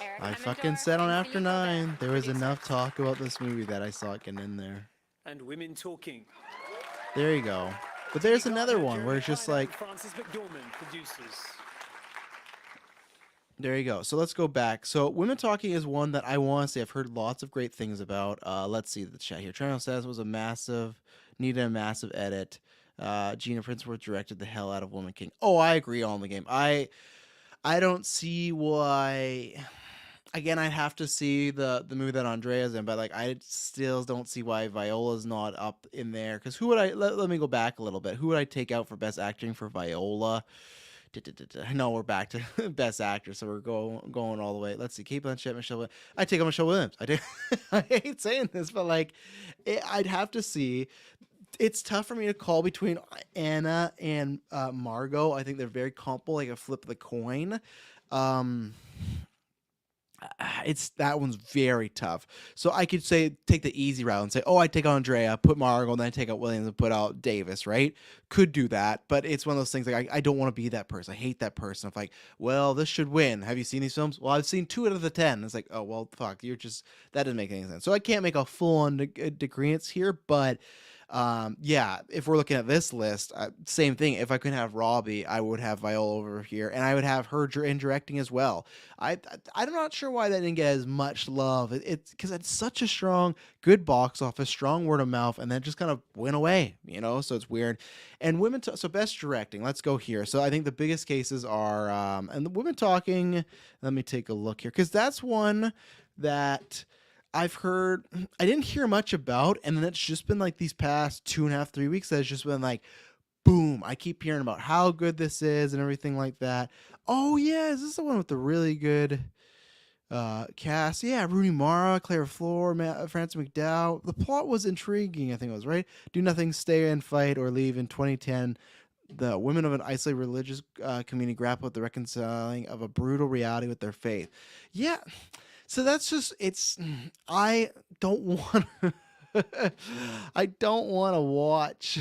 Eric I Hemmendorf fucking said on and After Philippe Nine, Aubert, there was producers. enough talk about this movie that I saw it getting in there. And Women Talking. There you go. But there's Lee another Gardner, one where Jeremy it's just Kleiner, like, and Francis McDormand, producers. there you go. So let's go back. So Women Talking is one that I want to say I've heard lots of great things about. Let's see the chat here. Triangle says was needed a massive edit. Gina Princeworth directed the hell out of Woman King. Oh, I agree on the game. I don't see why. Again, I'd have to see the movie that Andrea's in, but like I still don't see why Viola's not up in there. Because who would let me go back a little bit. Who would I take out for best acting for Viola? No, we're back to Best Actor, so we're going all the way. Let's see, Kate Blanchett, Michelle. I take on Michelle Williams. I take. I hate saying this, but like, I'd have to see. It's tough for me to call between Anna and Margot. I think they're very comparable, like a flip of the coin. Um, it's that one's very tough. So I could say take the easy route and say, oh, I take out Andrea, put Margot, and then I take out Williams and put out Davis, right? Could do that, but it's one of those things like I don't want to be that person. I hate that person. Of like, well, this should win. Have you seen these films? Well, I've seen 2 out of the 10. It's like, oh well, fuck, you're just that doesn't make any sense. So I can't make a full on decreance here, but yeah, if we're looking at this list, same thing. If I couldn't have Robbie, I would have Viola over here, and I would have her in directing as well. I'm not sure why that didn't get as much love. It's because it's such a strong, good box office, strong word of mouth, and then just kind of went away, you know. So it's weird. And women, so best directing. Let's go here. So I think the biggest cases are, and the women talking. Let me take a look here because that's one that I've heard. I didn't hear much about, and then it's just been like these past 2.5, 3 weeks that it's just been like, boom, I keep hearing about how good this is and everything like that. Oh yeah, is this the one with the really good cast? Yeah, Rooney Mara, Claire Floor, Frances McDowell. The plot was intriguing, I think it was, right? Do nothing, stay and fight or leave. In 2010, the women of an isolated religious community grapple with the reconciling of a brutal reality with their faith. Yeah, so that's just I don't want I don't want to watch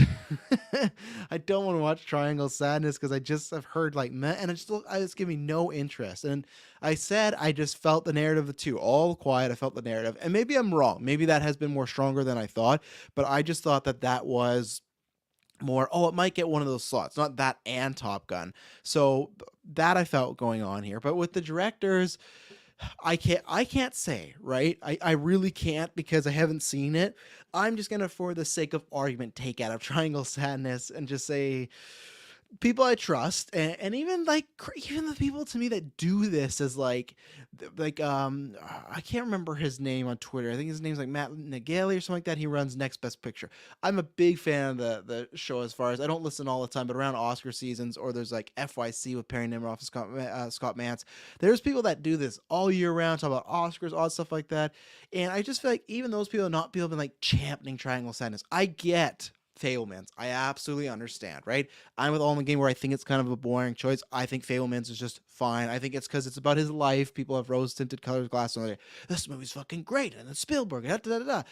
I don't want to watch Triangle Sadness because I just have heard like meh, and it's giving me no interest. And I said I just felt the narrative of the two all quiet. I felt the narrative, and maybe I'm wrong. Maybe that has been more stronger than I thought, but I just thought that was more, oh, it might get one of those slots, not that and Top Gun. So that I felt going on here. But with the directors, I can't say, right? I really can't because I haven't seen it. I'm just gonna, for the sake of argument, take out of Triangle Sadness and just say people I trust, and even like even the people to me that do this as like I can't remember his name on Twitter. I think his name's like Matt Nagali or something like that. He runs Next Best Picture. I'm a big fan of the show, as far as I don't listen all the time, but around Oscar seasons, or there's like FYC with Perry Nemiroff and Scott Mantz. There's people that do this all year round, talk about Oscars, all stuff like that. And I just feel like even those people, not people have been like championing Triangle Sadness. I get Fabelmans. I absolutely understand, right? I'm with All in the Game where I think it's kind of a boring choice. I think Fabelmans is just fine. I think it's because it's about his life. People have rose-tinted colored glasses. And they're like, this movie's fucking great. And it's Spielberg. Da, da, da, da.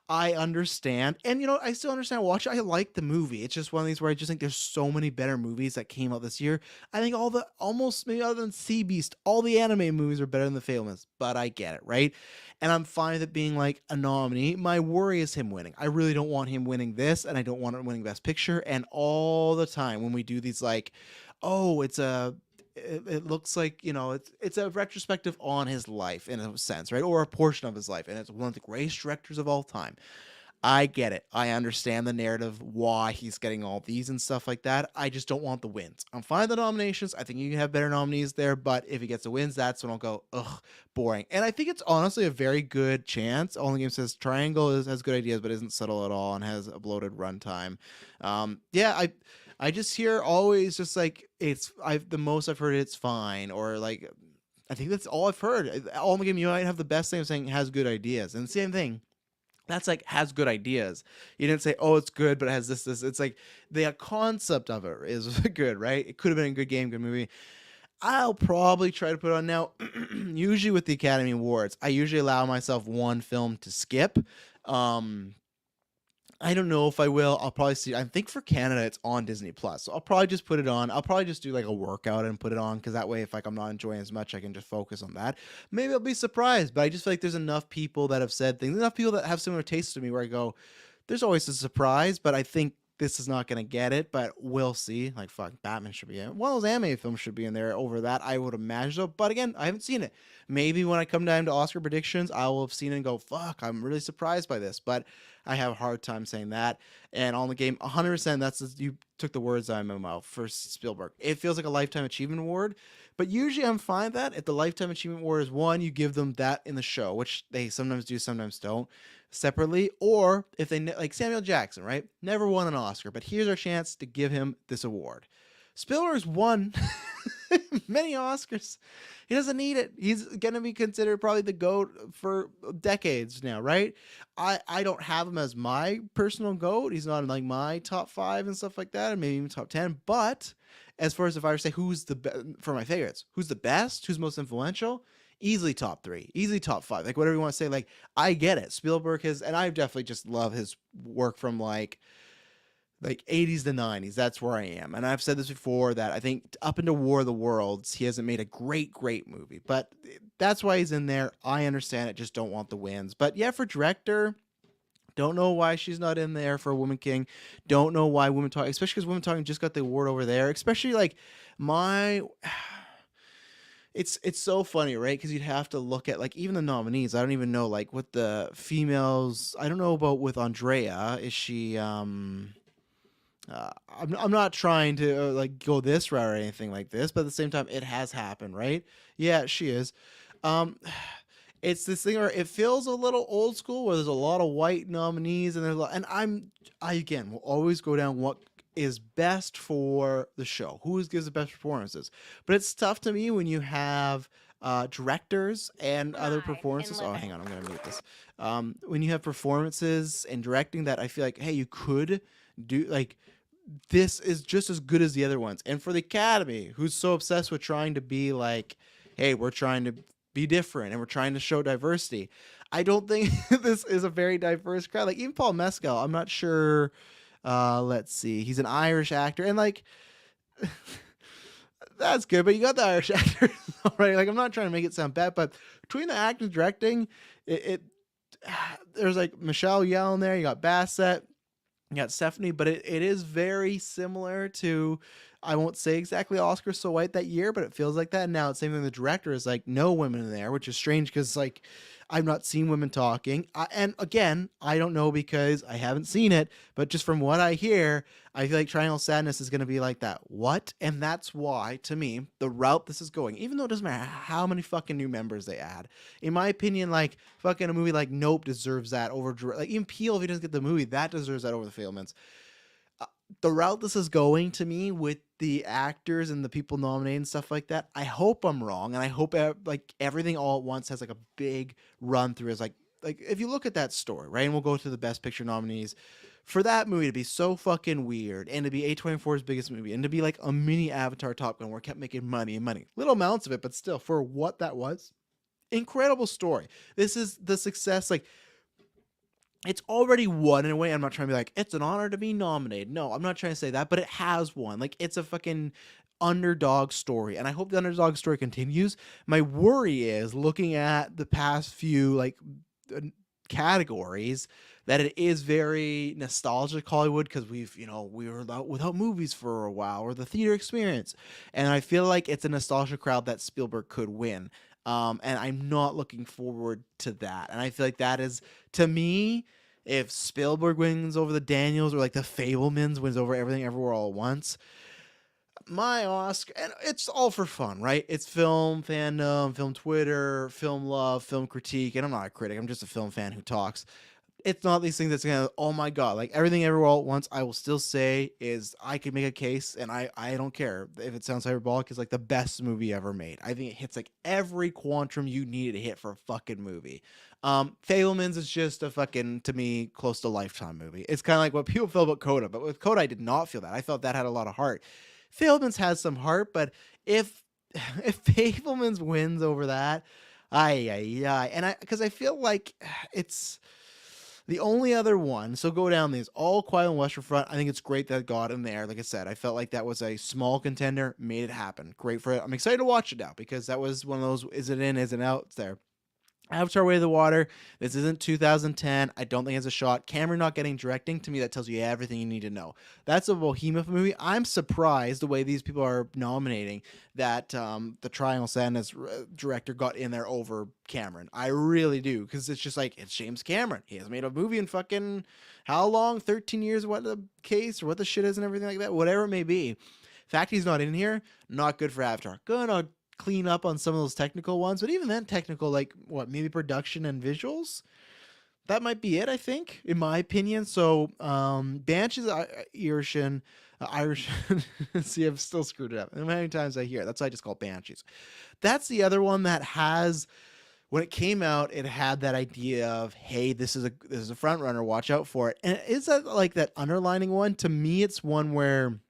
I understand. And, you know, I still understand watch. I like the movie. It's just one of these where I just think there's so many better movies that came out this year. I think almost maybe other than Sea Beast, all the anime movies are better than the Fabelmans. But I get it, right? And I'm fine with it being like a nominee. My worry is him winning. I really don't want him winning this, and I don't want him winning Best Picture. And all the time when we do these like, oh, it looks like, you know, it's a retrospective on his life in a sense, right? Or a portion of his life. And it's one of the greatest directors of all time. I get it. I understand the narrative, why he's getting all these and stuff like that. I just don't want the wins. I'm fine with the nominations. I think you can have better nominees there, but if he gets the wins, that's when I'll go, ugh, boring. And I think it's honestly a very good chance. All in the Game says Triangle has good ideas, but isn't subtle at all and has a bloated runtime. Yeah, I just hear always just like the most I've heard it's fine, or like I think that's all I've heard. All in the Game, you might have the best thing of saying has good ideas, and the same thing. That's like has good ideas. You didn't say, oh, it's good, but it has this. It's like the concept of it is good, right? It could have been a good game, good movie. I'll probably try to put it on now. Usually with the Academy Awards, I usually allow myself one film to skip. I don't know if I will. I'll probably see. I think for Canada, it's on Disney Plus, so I'll probably just put it on. I'll probably just do like a workout and put it on, because that way, if like I'm not enjoying as much, I can just focus on that. Maybe I'll be surprised, but I just feel like there's enough people that have said things, enough people that have similar tastes to me, where I go, there's always a surprise, but I think this is not going to get it, but we'll see. Like, fuck, Batman should be in. One of those anime films should be in there over that, I would imagine so. But again, I haven't seen it. Maybe when I come down to Oscar predictions, I will have seen it and go, fuck, I'm really surprised by this. But I have a hard time saying that. And on the game, 100%, you took the words out of my mouth for Spielberg. It feels like a Lifetime Achievement Award, but usually I'm fine with that. If the Lifetime Achievement Award is one, you give them that in the show, which they sometimes do, sometimes don't, separately. Or if they, like Samuel Jackson, right? Never won an Oscar, but here's our chance to give him this award. Spielberg's won many Oscars. He doesn't need it. He's gonna be considered probably the GOAT for decades now, right? I don't have him as my personal GOAT. He's not in like my top 5 and stuff like that, and maybe even top 10. But as far as if I were to say who's for my favorites, who's the best, who's most influential, easily top 3, easily top 5, like whatever you want to say. Like I get it. Spielberg has, and I definitely just love his work from like 80s to 90s. That's where I am. And I've said this before that I think up into War of the Worlds, he hasn't made a great movie, but that's why he's in there. I understand it. Just don't want the wins. But yeah, for director, don't know why she's not in there for Woman King. Don't know why Women Talking, especially because Women Talking just got the award over there. Especially like it's so funny, right? Because you'd have to look at like even the nominees. I don't even know like what the females. I don't know about with Andrea. Is she I'm not trying to like go this route or anything like this, but at the same time, it has happened, right? Yeah, she is. It's this thing where it feels a little old school, where there's a lot of white nominees, and I again will always go down what is best for the show, who gives the best performances. But it's tough to me when you have directors and other performances. Oh, hang on, I'm gonna mute this. When you have performances and directing that I feel like, hey, you could do like this is just as good as the other ones. And for the Academy, who's so obsessed with trying to be like, hey, we're trying to be different and we're trying to show diversity, I don't think this is a very diverse crowd. Like even Paul Mescal, I'm not sure. Let's see, he's an Irish actor, and like that's good, but you got the Irish actor, right? Like I'm not trying to make it sound bad, but between the acting and directing, there's like Michelle Yeoh in there. You got Bassett. You got Stephanie, but it is very similar to, I won't say exactly Oscar So White that year, but it feels like that. And now it's the same thing. The director is like no women in there, which is strange because like I've not seen Women Talking. And again, I don't know because I haven't seen it, but just from what I hear, I feel like Triangle Sadness is going to be like that. What? And that's why, to me, the route this is going, even though it doesn't matter how many fucking new members they add, in my opinion, like fucking a movie like Nope deserves that over, like even Peel, if he doesn't get the movie, that deserves that over The Fabelmans. The route this is going, to me, with the actors and the people nominated and stuff like that, I hope I'm wrong, and I hope like everything all at once has like a big run through. Is like if you look at that story, right, and we'll go to the Best Picture nominees. For that movie to be so fucking weird, and to be A24's biggest movie, and to be like a mini Avatar Top Gun where it kept making money and money, little amounts of it, but still for what that was, incredible story. This is the success, like it's already won in a way. I'm not trying to be like, it's an honor to be nominated. No, I'm not trying to say that, but it has won. Like, it's a fucking underdog story, and I hope the underdog story continues. My worry is looking at the past few, like, categories, that it is very nostalgic Hollywood because we were without movies for a while, or the theater experience. And I feel like it's a nostalgia crowd that Spielberg could win. And I'm not looking forward to that. And I feel like that is, to me, if Spielberg wins over the Daniels, or like the Fabelmans wins over Everything Everywhere All at Once, my Oscar, and it's all for fun, right? It's film fandom, film Twitter, film love, film critique. And I'm not a critic, I'm just a film fan who talks. It's not these things that's gonna, oh my god, like Everything Everywhere All at Once, I will still say is, I could make a case, and I don't care if it sounds hyperbolic, is like the best movie ever made. I think it hits like every quantum you needed to hit for a fucking movie. Fabelmans is just a fucking, to me, close to Lifetime movie. It's kind of like what people feel about Coda, but with Coda I did not feel that. I felt that had a lot of heart. Fabelmans has some heart, but if Fabelmans wins over that, and because I feel like it's the only other one. So go down these. All Quiet on the Western Front. I think it's great that it got in there. Like I said, I felt like that was a small contender. Made it happen. Great for it. I'm excited to watch it now because that was one of those, is it in, is it out? It's there. Avatar Way of the Water. This isn't 2010. I don't think it has a shot. Cameron not getting directing, to me, that tells you everything you need to know. That's a Bohemian movie. I'm surprised the way these people are nominating that the Triangle Sadness director got in there over Cameron. I really do, because it's just like, it's James Cameron. He has made a movie in fucking how long? 13 years, what the case, or what the shit is and everything like that, whatever it may be. Fact he's not in here, not good for Avatar. Gonna clean up on some of those technical ones, but even then, technical, like what, maybe production and visuals, that might be it, I think, in my opinion. So, Banshees of Irishin, Irish. See, I've still screwed it up. And how many times I hear it? That's why I just call it Banshees. That's the other one that has. When it came out, it had that idea of, hey, this is a front runner, watch out for it. And is that like that underlining one? To me, it's one where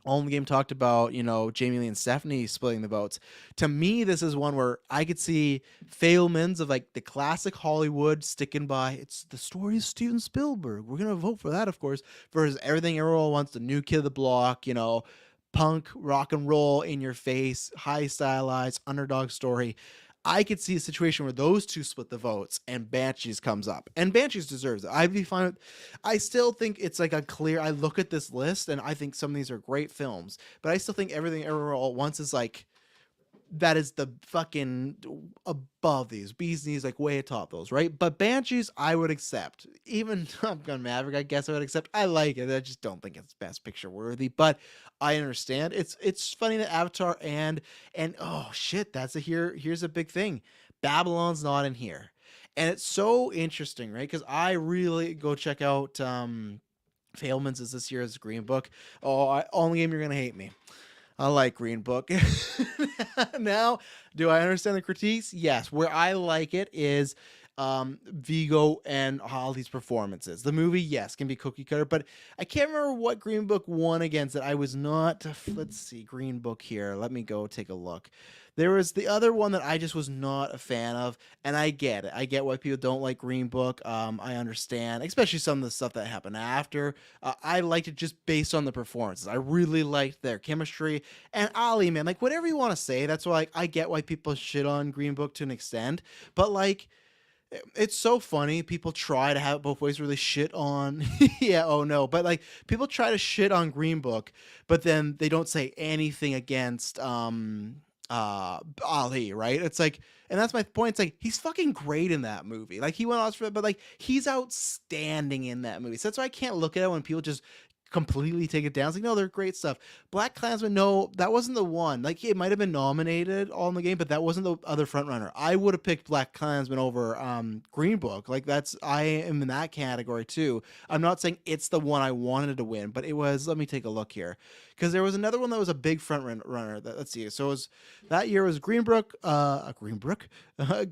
all in the game talked about, Jamie Lee and Stephanie splitting the votes. To me, this is one where I could see failments of like the classic Hollywood sticking by, it's the story of Steven Spielberg. We're going to vote for that, of course, versus everything everyone wants, the new kid of the block, punk, rock and roll in your face, high stylized underdog story. I could see a situation where those two split the votes and Banshees comes up. And Banshees deserves it. I'd be fine with, I still think it's like a clear, I look at this list and I think some of these are great films, but I still think Everything Everywhere All at Once is like, that is the fucking above these. Bees Knees, like way atop those, right? But Banshees, I would accept. Even Top Gun Maverick, I guess I would accept. I like it. I just don't think it's Best Picture worthy, but I understand. It's funny that Avatar and oh shit, here's a big thing. Babylon's not in here. And it's so interesting, right? Because I really go check out Failments is this year's Green Book. Oh, only game you're gonna hate me. I like Green Book. Now, do I understand the critiques? Yes. Where I like it is Vigo and all these performances. The movie, yes, can be cookie cutter, but I can't remember what Green Book won against it. I was not, let's see, Green Book here. Let me go take a look. There was the other one that I just was not a fan of, and I get it. I get why people don't like Green Book. I understand, especially some of the stuff that happened after. I liked it just based on the performances. I really liked their chemistry. And Ali, man, like whatever you want to say, that's why I get why people shit on Green Book to an extent. But like, it's so funny. People try to have it both ways, really shit on, yeah, oh no. But like, people try to shit on Green Book, but then they don't say anything against, Ali, right? It's like, and that's my point. It's like he's fucking great in that movie. Like he went Oscar, but like he's outstanding in that movie. So that's why I can't look at it when people just completely take it down. It's like, no, they're great stuff. Black Klansman, no, that wasn't the one. Like it might have been nominated all in the game, but that wasn't the other front runner. I would have picked Black Klansman over Green Book. Like I am in that category too. I'm not saying it's the one I wanted to win, but it was. Let me take a look here, because there was another one that was a big front runner. Let's see. So it was that year was Green Book,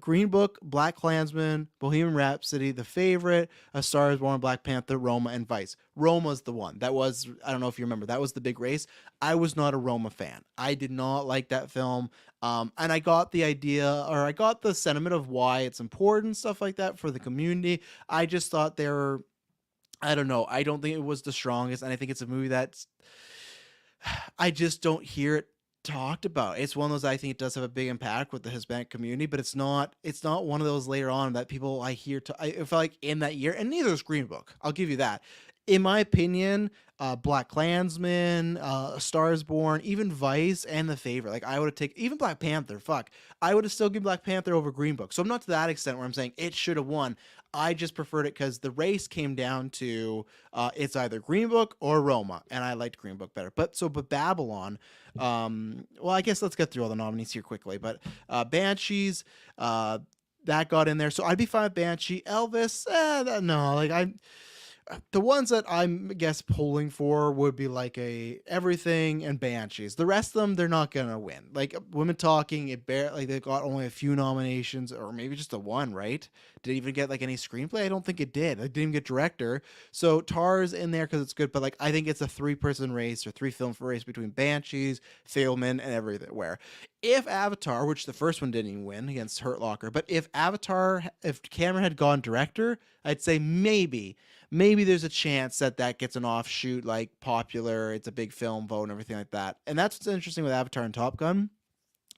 Green Book, Black Klansman, Bohemian Rhapsody, The Favorite, A Star Is Born, Black Panther, Roma, and Vice. Roma's the one. That was, I don't know if you remember, that was the big race. I was not a Roma fan. I did not like that film. And I got the idea, or I got the sentiment of why it's important, stuff like that for the community. I just thought they were, I don't know. I don't think it was the strongest. And I think it's a movie that's, I just don't hear it talked about. It's one of those, I think it does have a big impact with the Hispanic community, but it's not one of those later on that people I hear I felt like in that year, and neither is Green Book. I'll give you that. In my opinion, Black Klansman, Stars Born, even Vice, and The Favorite. Like I would have taken even Black Panther. Fuck, I would have still given Black Panther over Green Book. So I'm not to that extent where I'm saying it should have won. I just preferred it because the race came down to it's either Green Book or Roma, and I liked Green Book better. But Babylon. Well, I guess let's get through all the nominees here quickly. But Banshees, that got in there, so I'd be fine with Banshee. Elvis, no, like the ones that I'm, I guess, polling for would be like a Everything and Banshees. The rest of them, they're not gonna win. Like Women Talking, like they got only a few nominations, or maybe just the one, right? Did it even get like any screenplay? I don't think it did. It didn't even get director. So Tar's in there because it's good, but like I think it's a 3-person race or 3-film race between Banshees, Failman, and Everywhere. If Avatar, which the first one didn't even win against Hurt Locker, but if Cameron had gone director, I'd say maybe there's a chance that gets an offshoot, like popular, it's a big film vote and everything like that. And that's what's interesting with Avatar and Top Gun.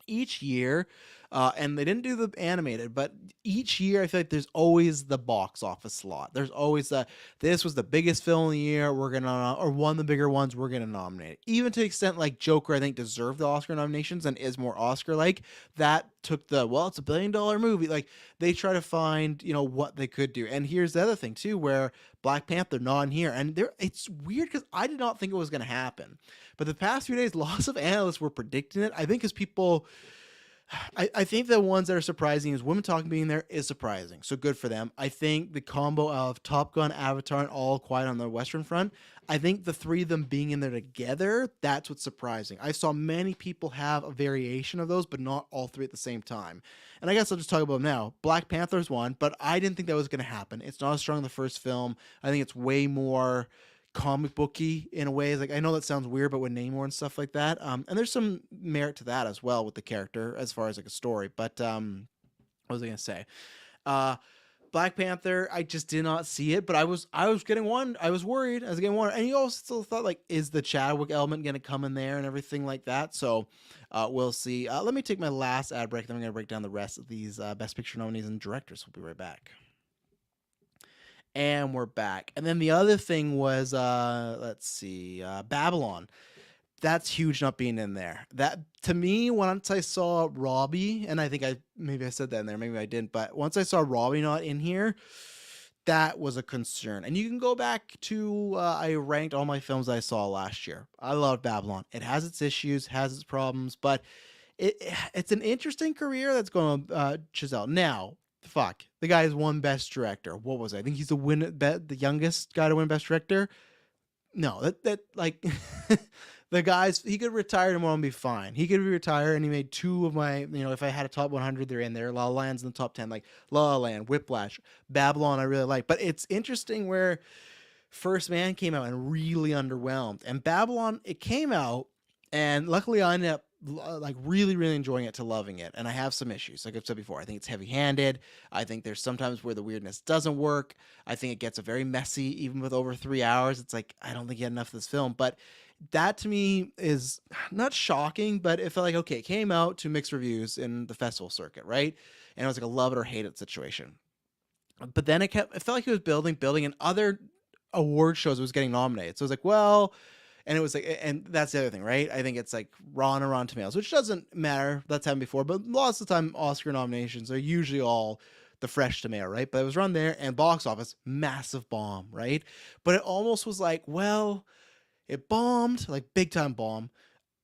Each year, and they didn't do the animated, but each year I feel like there's always the box office slot. There's always this was the biggest film of the year, or one of the bigger ones, we're gonna nominate. Even to the extent like Joker, I think deserved the Oscar nominations and is more Oscar-like. That took it's a $1 billion movie. Like they try to find, what they could do. And here's the other thing too, where Black Panther not in here, and it's weird because I did not think it was gonna happen. But the past few days, lots of analysts were predicting it. I think because people, I think the ones that are surprising is Women Talking being there is surprising. So good for them. I think the combo of Top Gun, Avatar, and All Quiet on the Western Front, I think the three of them being in there together, that's what's surprising. I saw many people have a variation of those, but not all three at the same time. And I guess I'll just talk about them now. Black Panther's one, but I didn't think that was going to happen. It's not as strong as the first film. I think it's way more comic booky in a way. Like, I know that sounds weird, but with Namor and stuff like that, and there's some merit to that as well with the character as far as like a story. But what was I gonna say? Uh, Black Panther, I just did not see it, but I was getting one. I was worried. I was getting one, and you also still thought like, is the Chadwick element gonna come in there and everything like that? So we'll see. Let me take my last ad break, then I'm gonna break down the rest of these Best Picture nominees and directors. We'll be right back. And we're back. And then the other thing was, let's see, Babylon. That's huge not being in there. That, to me, once I saw Robbie, and I think maybe I said that in there, maybe I didn't, but once I saw Robbie not in here, that was a concern. And you can go back to, I ranked all my films I saw last year. I loved Babylon. It has its issues, has its problems, but it's an interesting career that's going to Chazelle. Now, fuck, the guy has won Best Director. What was it? I think he's the youngest guy to win Best Director. No, that like the guys, he could retire tomorrow and be fine. He could retire, and he made two of my, if I had a top 100, they're in there. La La Land's in the top 10, like La La Land, Whiplash, Babylon. I really like, but it's interesting where First Man came out and really underwhelmed, and Babylon, it came out, and luckily I ended up like really enjoying it to loving it. And I have some issues, like I've said before. I think it's heavy-handed. I think there's sometimes where the weirdness doesn't work. I think it gets a very messy, even with over 3 hours. It's like, I don't think you had enough of this film. But that to me is not shocking, but it felt like, okay, it came out to mixed reviews in the festival circuit, right? And it was like a love it or hate it situation. But then it felt like it was building, and other award shows it was getting nominated. So it was like, well, and it was like, and that's the other thing, right? I think it's like Rotten Tomatoes, which doesn't matter. That's happened before, but lots of the time Oscar nominations are usually all the fresh tomato, right? But it was run there, and box office, massive bomb, right? But it almost was like, well, it bombed, like big time bomb.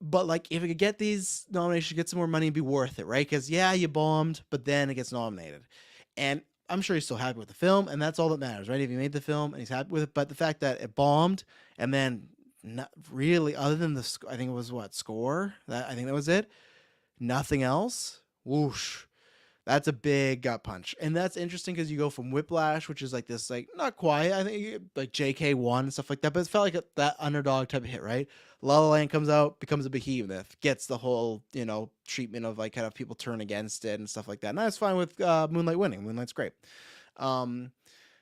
But like, if it could get these nominations, get some more money, and be worth it, right? Because yeah, you bombed, but then it gets nominated, and I'm sure he's still happy with the film, and that's all that matters, right? If he made the film and he's happy with it, but the fact that it bombed and then not really, other than I think it was score, that I think that was it, nothing else. Whoosh, that's a big gut punch. And that's interesting because you go from Whiplash, which is like this, like not quite, I think like JK1 and stuff like that, but it felt like that underdog type of hit, right? La La Land comes out, becomes a behemoth, gets the whole treatment of like kind of people turn against it and stuff like that. And that's fine with Moonlight winning. Moonlight's great.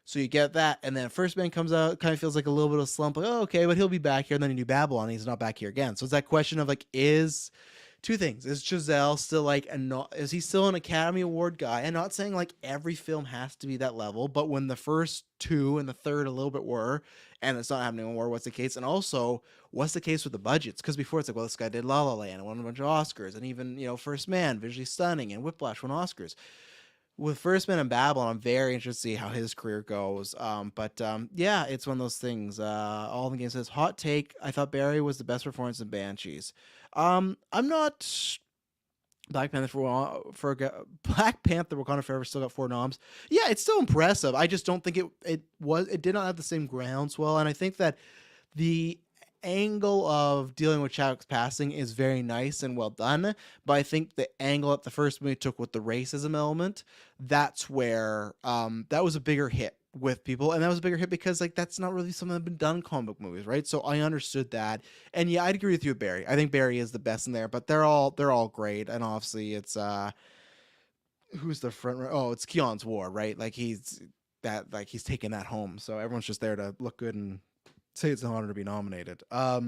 So you get that, and then First Man comes out, kind of feels like a little bit of a slump, like, oh, okay, but he'll be back here, and then you do Babylon, and he's not back here again. So it's that question of like, is two things. Is Chazelle still like, is he still an Academy Award guy? And not saying like every film has to be that level, but when the first two and the third a little bit were, and it's not happening anymore, what's the case? And also, what's the case with the budgets? Because before it's like, well, this guy did La La Land and won a bunch of Oscars, and even, First Man, visually stunning, and Whiplash won Oscars. With First Man and Babylon, I'm very interested to see how his career goes. Yeah, it's one of those things. All the game says, hot take, I thought Barry was the best performance in Banshees. I'm not Black Panther for Black Panther Wakanda Forever still got 4 noms. Yeah, it's still impressive. I just don't think it did not have the same groundswell, and I think that the angle of dealing with Chadwick's passing is very nice and well done, but I think the angle that the first movie took with the racism element, that's where that was a bigger hit with people, and that was a bigger hit because like that's not really something that's been done in comic book movies, right? So I understood that, and yeah, I'd agree with you with Barry. I think Barry is the best in there, but they're all great, and obviously it's who's the front row? Oh, it's Keon's War, right? Like he's taking that home, so everyone's just there to look good and say it's an honor to be nominated. But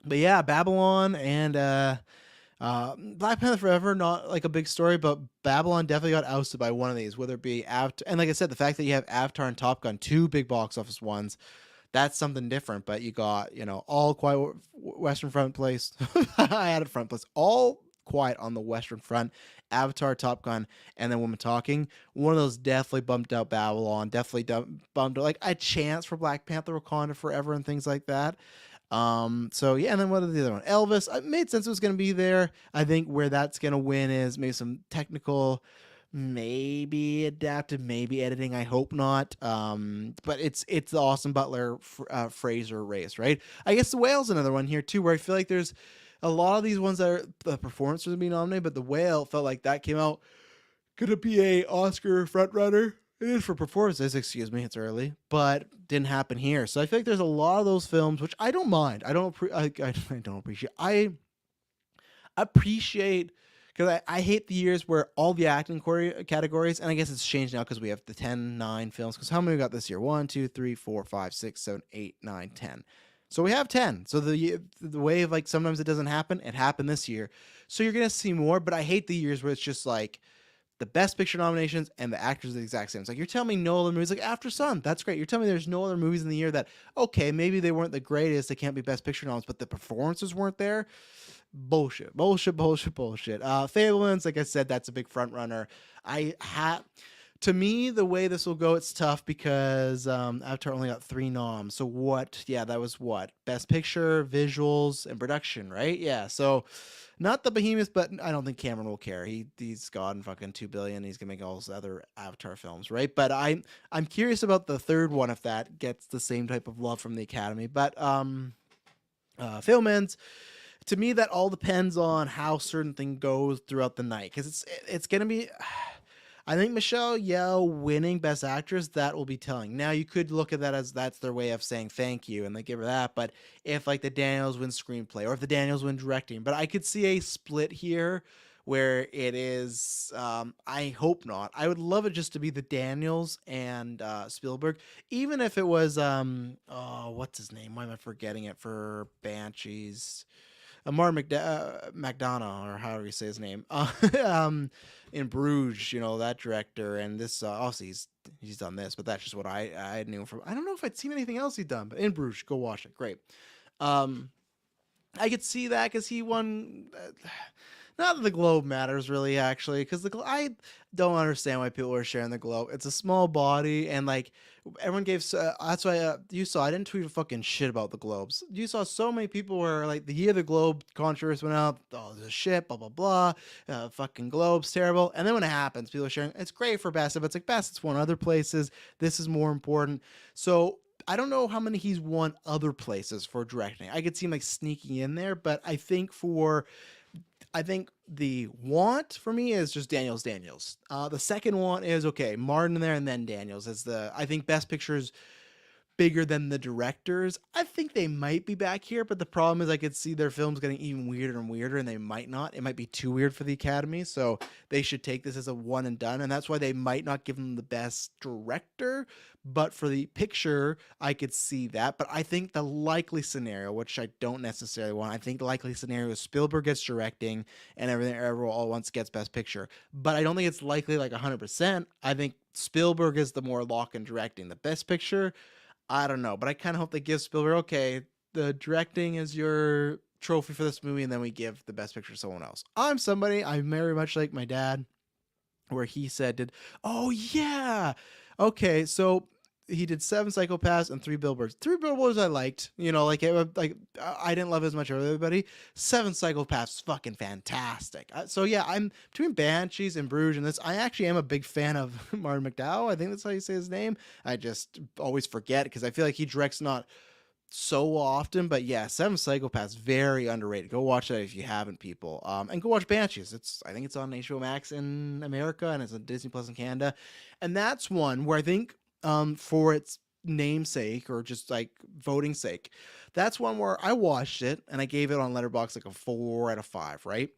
yeah, Babylon and Black Panther Forever, not like a big story, but Babylon definitely got ousted by one of these, whether it be Avatar, and like I said, the fact that you have Avatar and Top Gun, 2 big box office ones, that's something different. But you got, All Quiet Western Front place. I had a front place. All Quiet on the Western Front, Avatar, Top Gun, and then Women Talking. One of those definitely bumped out Babylon, definitely bumped out like a chance for Black Panther Wakanda Forever and things like that. So yeah, and then what are the other one? Elvis. It made sense it was going to be there. I think where that's going to win is maybe some technical, maybe adapted, maybe editing. I hope not. But it's the Austin Butler Fraser race, right? I guess the Whale's another one here too, where I feel like there's a lot of these ones that are the performance was being nominated, but the Whale felt like that came out gonna be a Oscar frontrunner. It is for performances, excuse me, it's early, but didn't happen here. So I feel like there's a lot of those films which I don't mind. I don't appreciate. I appreciate because I hate the years where all the acting categories, and I guess it's changed now because we have the 10, 9 films. Because how many we got this year? 1, 2, 3, 4, 5, 6, 7, 8, 9, 10. So we have 10. So the way of like sometimes it doesn't happen, it happened this year. So you're gonna see more, but I hate the years where it's just like the best picture nominations and the actors are the exact same. It's like you're telling me no other movies like After Sun. That's great. You're telling me there's no other movies in the year that okay, maybe they weren't the greatest. They can't be best picture noms, but the performances weren't there. Bullshit. Fablemans, like I said, that's a big front runner. To me, the way this will go, it's tough because Avatar only got 3 noms. So what? Yeah, that was what? Best Picture, Visuals, and Production, right? Yeah. So not the behemoth, but I don't think Cameron will care. He's gotten fucking $2 billion. He's gonna make all his other Avatar films, right? But I'm curious about the third one if that gets the same type of love from the Academy. But Fablemans. To me, that all depends on how certain thing goes throughout the night, because it's gonna be. I think Michelle Yeoh winning Best Actress, that will be telling. Now you could look at that as that's their way of saying thank you, and they give her that. But if like the Daniels win screenplay, or if the Daniels win directing, but I could see a split here where it is. I hope not. I would love it just to be the Daniels and Spielberg, even if it was what's his name? Why am I forgetting it for Banshees? Amar McDonough, or however you say his name, in Bruges, that director, and this obviously he's done this, but that's just what I knew him from. I don't know if I'd seen anything else he'd done, but in Bruges, go watch it, great. I could see that because he won. Not that the Globe matters really, actually, because I don't understand why people are sharing the Globe. It's a small body, and like everyone gave. That's why you saw. I didn't tweet a fucking shit about the Globes. You saw so many people were like, the year the Globe controversy went out, oh, this shit, blah blah blah, fucking Globes terrible. And then when it happens, people are sharing. It's great for Best, but it's like Best. It's won other places. This is more important. So I don't know how many he's won other places for directing. I could see him like sneaking in there, but I think the want for me is just Daniels. The second want is okay, Martin there and then Daniels as I think Best Picture's bigger than the directors. I think they might be back here, but the problem is I could see their films getting even weirder and weirder, and they might not. It might be too weird for the Academy, so they should take this as a one and done, and that's why they might not give them the Best Director. But for the picture, I could see that. But I think the likely scenario, which I don't necessarily want, I think the likely scenario is Spielberg gets directing and everything everyone all once gets Best Picture. But I don't think it's likely like 100%. I think Spielberg is the more lock in directing. The Best Picture, I don't know. But I kind of hope they give Spielberg, okay, the directing is your trophy for this movie, and then we give the Best Picture to someone else. I'm very much like my dad, where he said, oh yeah, okay, so he did 7 Psychopaths and 3 Billboards. 3 Billboards I liked, I didn't love it as much as everybody. 7 Psychopaths, fucking fantastic. So yeah, I'm between Banshees and Bruges and this. I actually am a big fan of Martin McDowell. I think that's how you say his name. I just always forget because I feel like he directs not so often, but yeah, 7 Psychopaths, very underrated. Go watch that if you haven't, people. And go watch Banshees. I think it's on HBO Max in America, and it's on Disney Plus in Canada. And that's one where I think for its namesake, or just like voting sake, that's one where I watched it and I gave it on Letterboxd like a 4 out of 5, right?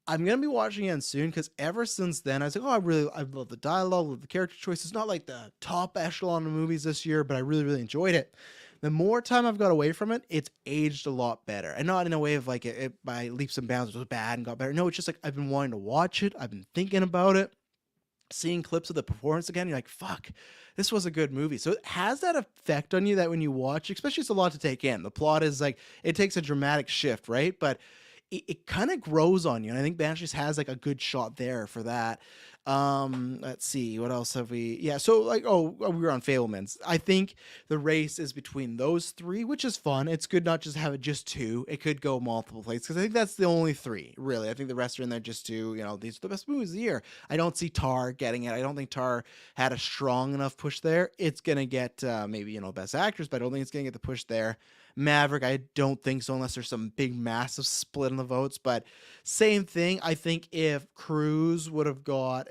I'm gonna be watching it soon because ever since then I was like, I love the dialogue, love the character choice. It's not like the top echelon of movies this year, but I really enjoyed it. The more time I've got away from it, it's aged a lot better, and not in a way of like it by leaps and bounds. It was bad and got better. No, it's just like I've been wanting to watch it. I've been thinking about it, seeing clips of the performance again. You're like, fuck, this was a good movie. So it has that effect on you that when you watch, especially it's a lot to take in. The plot is like, it takes a dramatic shift, right? But it kind of grows on you. And I think Banshees has like a good shot there for that. Let's see, what else have we? Yeah, so like, oh, we were on Fablemans. I think the race is between those three, which is fun. It's good not just have it just two. It could go multiple places because I think that's the only three, really. I think the rest are in there just to, these are the best movies of the year. I don't see Tar getting it. I don't think Tar had a strong enough push there. It's gonna get maybe Best Actress, but I don't think it's gonna get the push there. Maverick, I don't think so unless there's some big massive split in the votes. But same thing. I think if Cruise would have got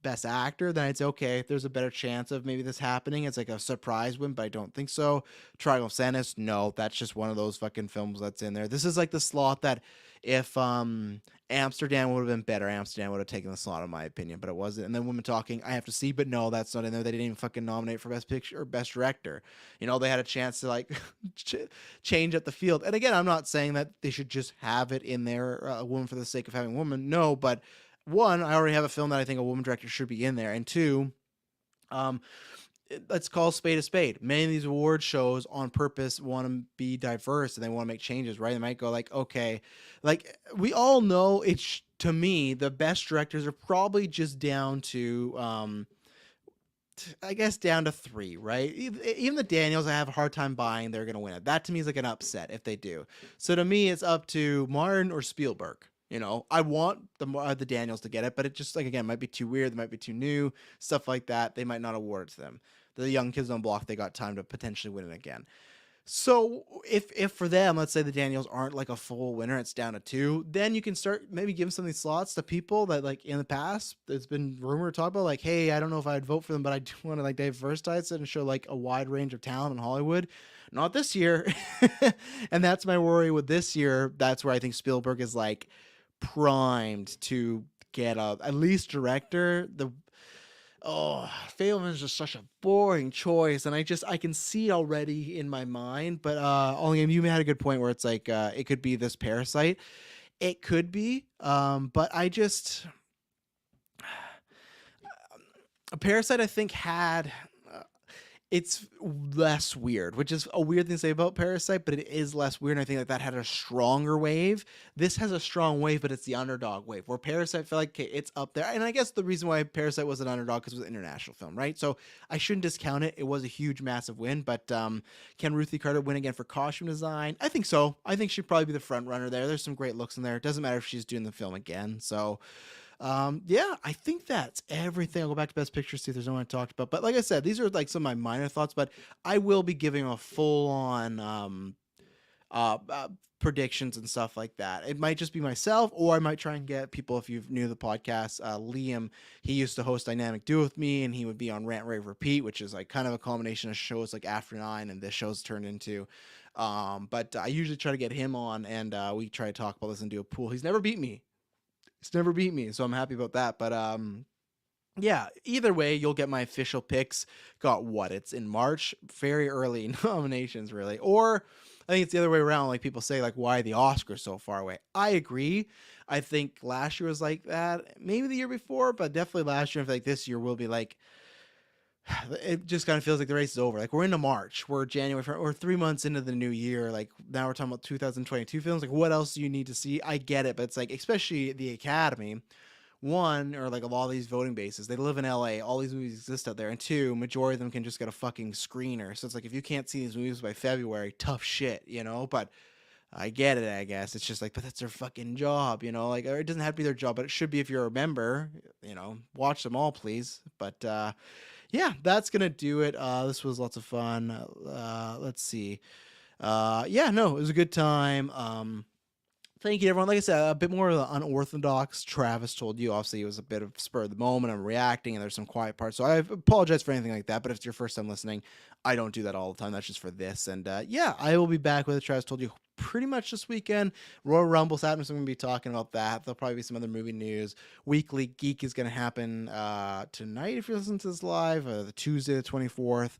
Best Actor, then I'd say okay, there's a better chance of maybe this happening. It's like a surprise win, but I don't think so. Triangle of Sadness, no, that's just one of those fucking films that's in there. This is like the slot that if Amsterdam would have been better, Amsterdam would have taken the slot in my opinion, but it wasn't. And then Women Talking, I have to see, but no, that's not in there. They didn't even fucking nominate for Best Picture or Best Director. They had a chance to like change up the field. And again, I'm not saying that they should just have it in there, a woman for the sake of having a woman. No, but one, I already have a film that I think a woman director should be in there, and two, let's call a spade. Many of these award shows on purpose want to be diverse and they want to make changes, right? They might go like, okay, like we all know it's, to me, the best directors are probably just down to, I guess down to three, right? Even the Daniels, I have a hard time buying they're going to win it. That to me is like an upset if they do. So to me, it's up to Martin or Spielberg. I want the Daniels to get it, but it just, like, again, might be too weird. They might be too new, stuff like that. They might not award it to them. The young kids on block, they got time to potentially win it again. So if for them, let's say the Daniels aren't like a full winner, it's down to two, then you can start maybe giving some of these slots to people that, like, in the past, there's been rumor talk about, like, hey, I don't know if I'd vote for them, but I do want to, like, diversify it and show like a wide range of talent in Hollywood. Not this year. And that's my worry with this year. That's where I think Spielberg is like primed to get at least director. Fableman is just such a boring choice, and I can see it already in my mind. But only you had a good point where it's like it could be this Parasite. It could be, but I just a Parasite I think had it's less weird, which is a weird thing to say about Parasite, but it is less weird. And I think that had a stronger wave. This has a strong wave, but it's the underdog wave, where Parasite felt like, okay, it's up there. And I guess the reason why Parasite was an underdog because it was an international film, right? So I shouldn't discount it. It was a huge, massive win. But can Ruthie Carter win again for costume design? I think so. I think she'd probably be the front runner there. There's some great looks in there. It doesn't matter if she's doing the film again. So yeah, I think that's everything. I'll go back to Best Picture, see if there's no one I talked about. But like I said, these are like some of my minor thoughts, but I will be giving a full on predictions and stuff like that. It might just be myself, or I might try and get people, if you've new to the podcast, Liam, he used to host Dynamic Duo with me, and he would be on Rant Rave Repeat, which is like kind of a combination of shows like After 9 and this show's turned into. But I usually try to get him on, and we try to talk about this and do a pool. He's never beat me. So I'm happy about that. But yeah, either way, you'll get my official picks. It's in March, very early nominations, really. Or I think it's the other way around. Like people say, like, why are the Oscars so far away? I agree. I think last year was like that, maybe the year before, but definitely last year. I feel like this year will be like, it just kind of feels like the race is over. Like we're into March, we're January, or 3 months into the new year. Like now we're talking about 2022 films. Like what else do you need to see? I get it, but it's like, especially the Academy, one, or like a lot of these voting bases, they live in LA. All these movies exist out there, and two, majority of them can just get a fucking screener. So it's like if you can't see these movies by February, tough shit, But I get it, I guess. It's just like, but that's their fucking job, Like, or it doesn't have to be their job, but it should be if you're a member, Watch them all, please. But yeah, that's gonna do it. This was lots of fun. Let's see. Yeah, no, it was a good time. Thank you, everyone. Like I said, a bit more of the unorthodox. Travis told you, obviously, it was a bit of spur of the moment. I'm reacting, and there's some quiet parts. So I apologize for anything like that. But if it's your first time listening, I don't do that all the time. That's just for this. And yeah, I will be back with it. Travis told you pretty much this weekend. Royal Rumble's happening, so I'm going to be talking about that. There'll probably be some other movie news. Weekly Geek is going to happen tonight if you're listening to this live, the Tuesday the 24th.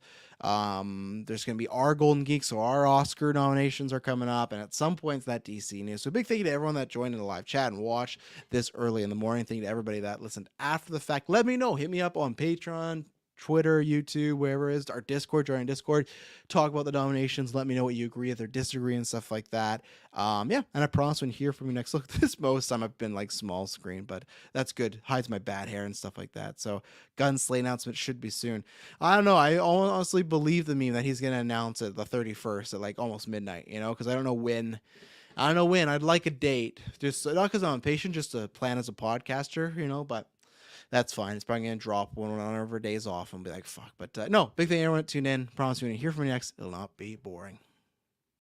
There's going to be our Golden Geek, so our Oscar nominations are coming up, and at some point it's that DC news. So big thank you to everyone that joined in the live chat and watched this early in the morning. Thank you to everybody that listened after the fact. Let me know. Hit me up on Patreon, Twitter, YouTube, wherever it is, our Discord, join our Discord, talk about the nominations, let me know what you agree with or disagree and stuff like that. Yeah, and I promise when you hear from me next. Look, this most time I've been like small screen, but that's good. Hides my bad hair and stuff like that. So gun slate announcement should be soon. I don't know. I honestly believe the meme that he's gonna announce it the 31st at like almost midnight, because I don't know when. I don't know when. I'd like a date. Just not because I'm impatient, just to plan as a podcaster, but that's fine. It's probably going to drop one of our days off and be like, fuck. But no, big thing, everyone. Tune in. Promise you, when you hear from me next, it'll not be boring.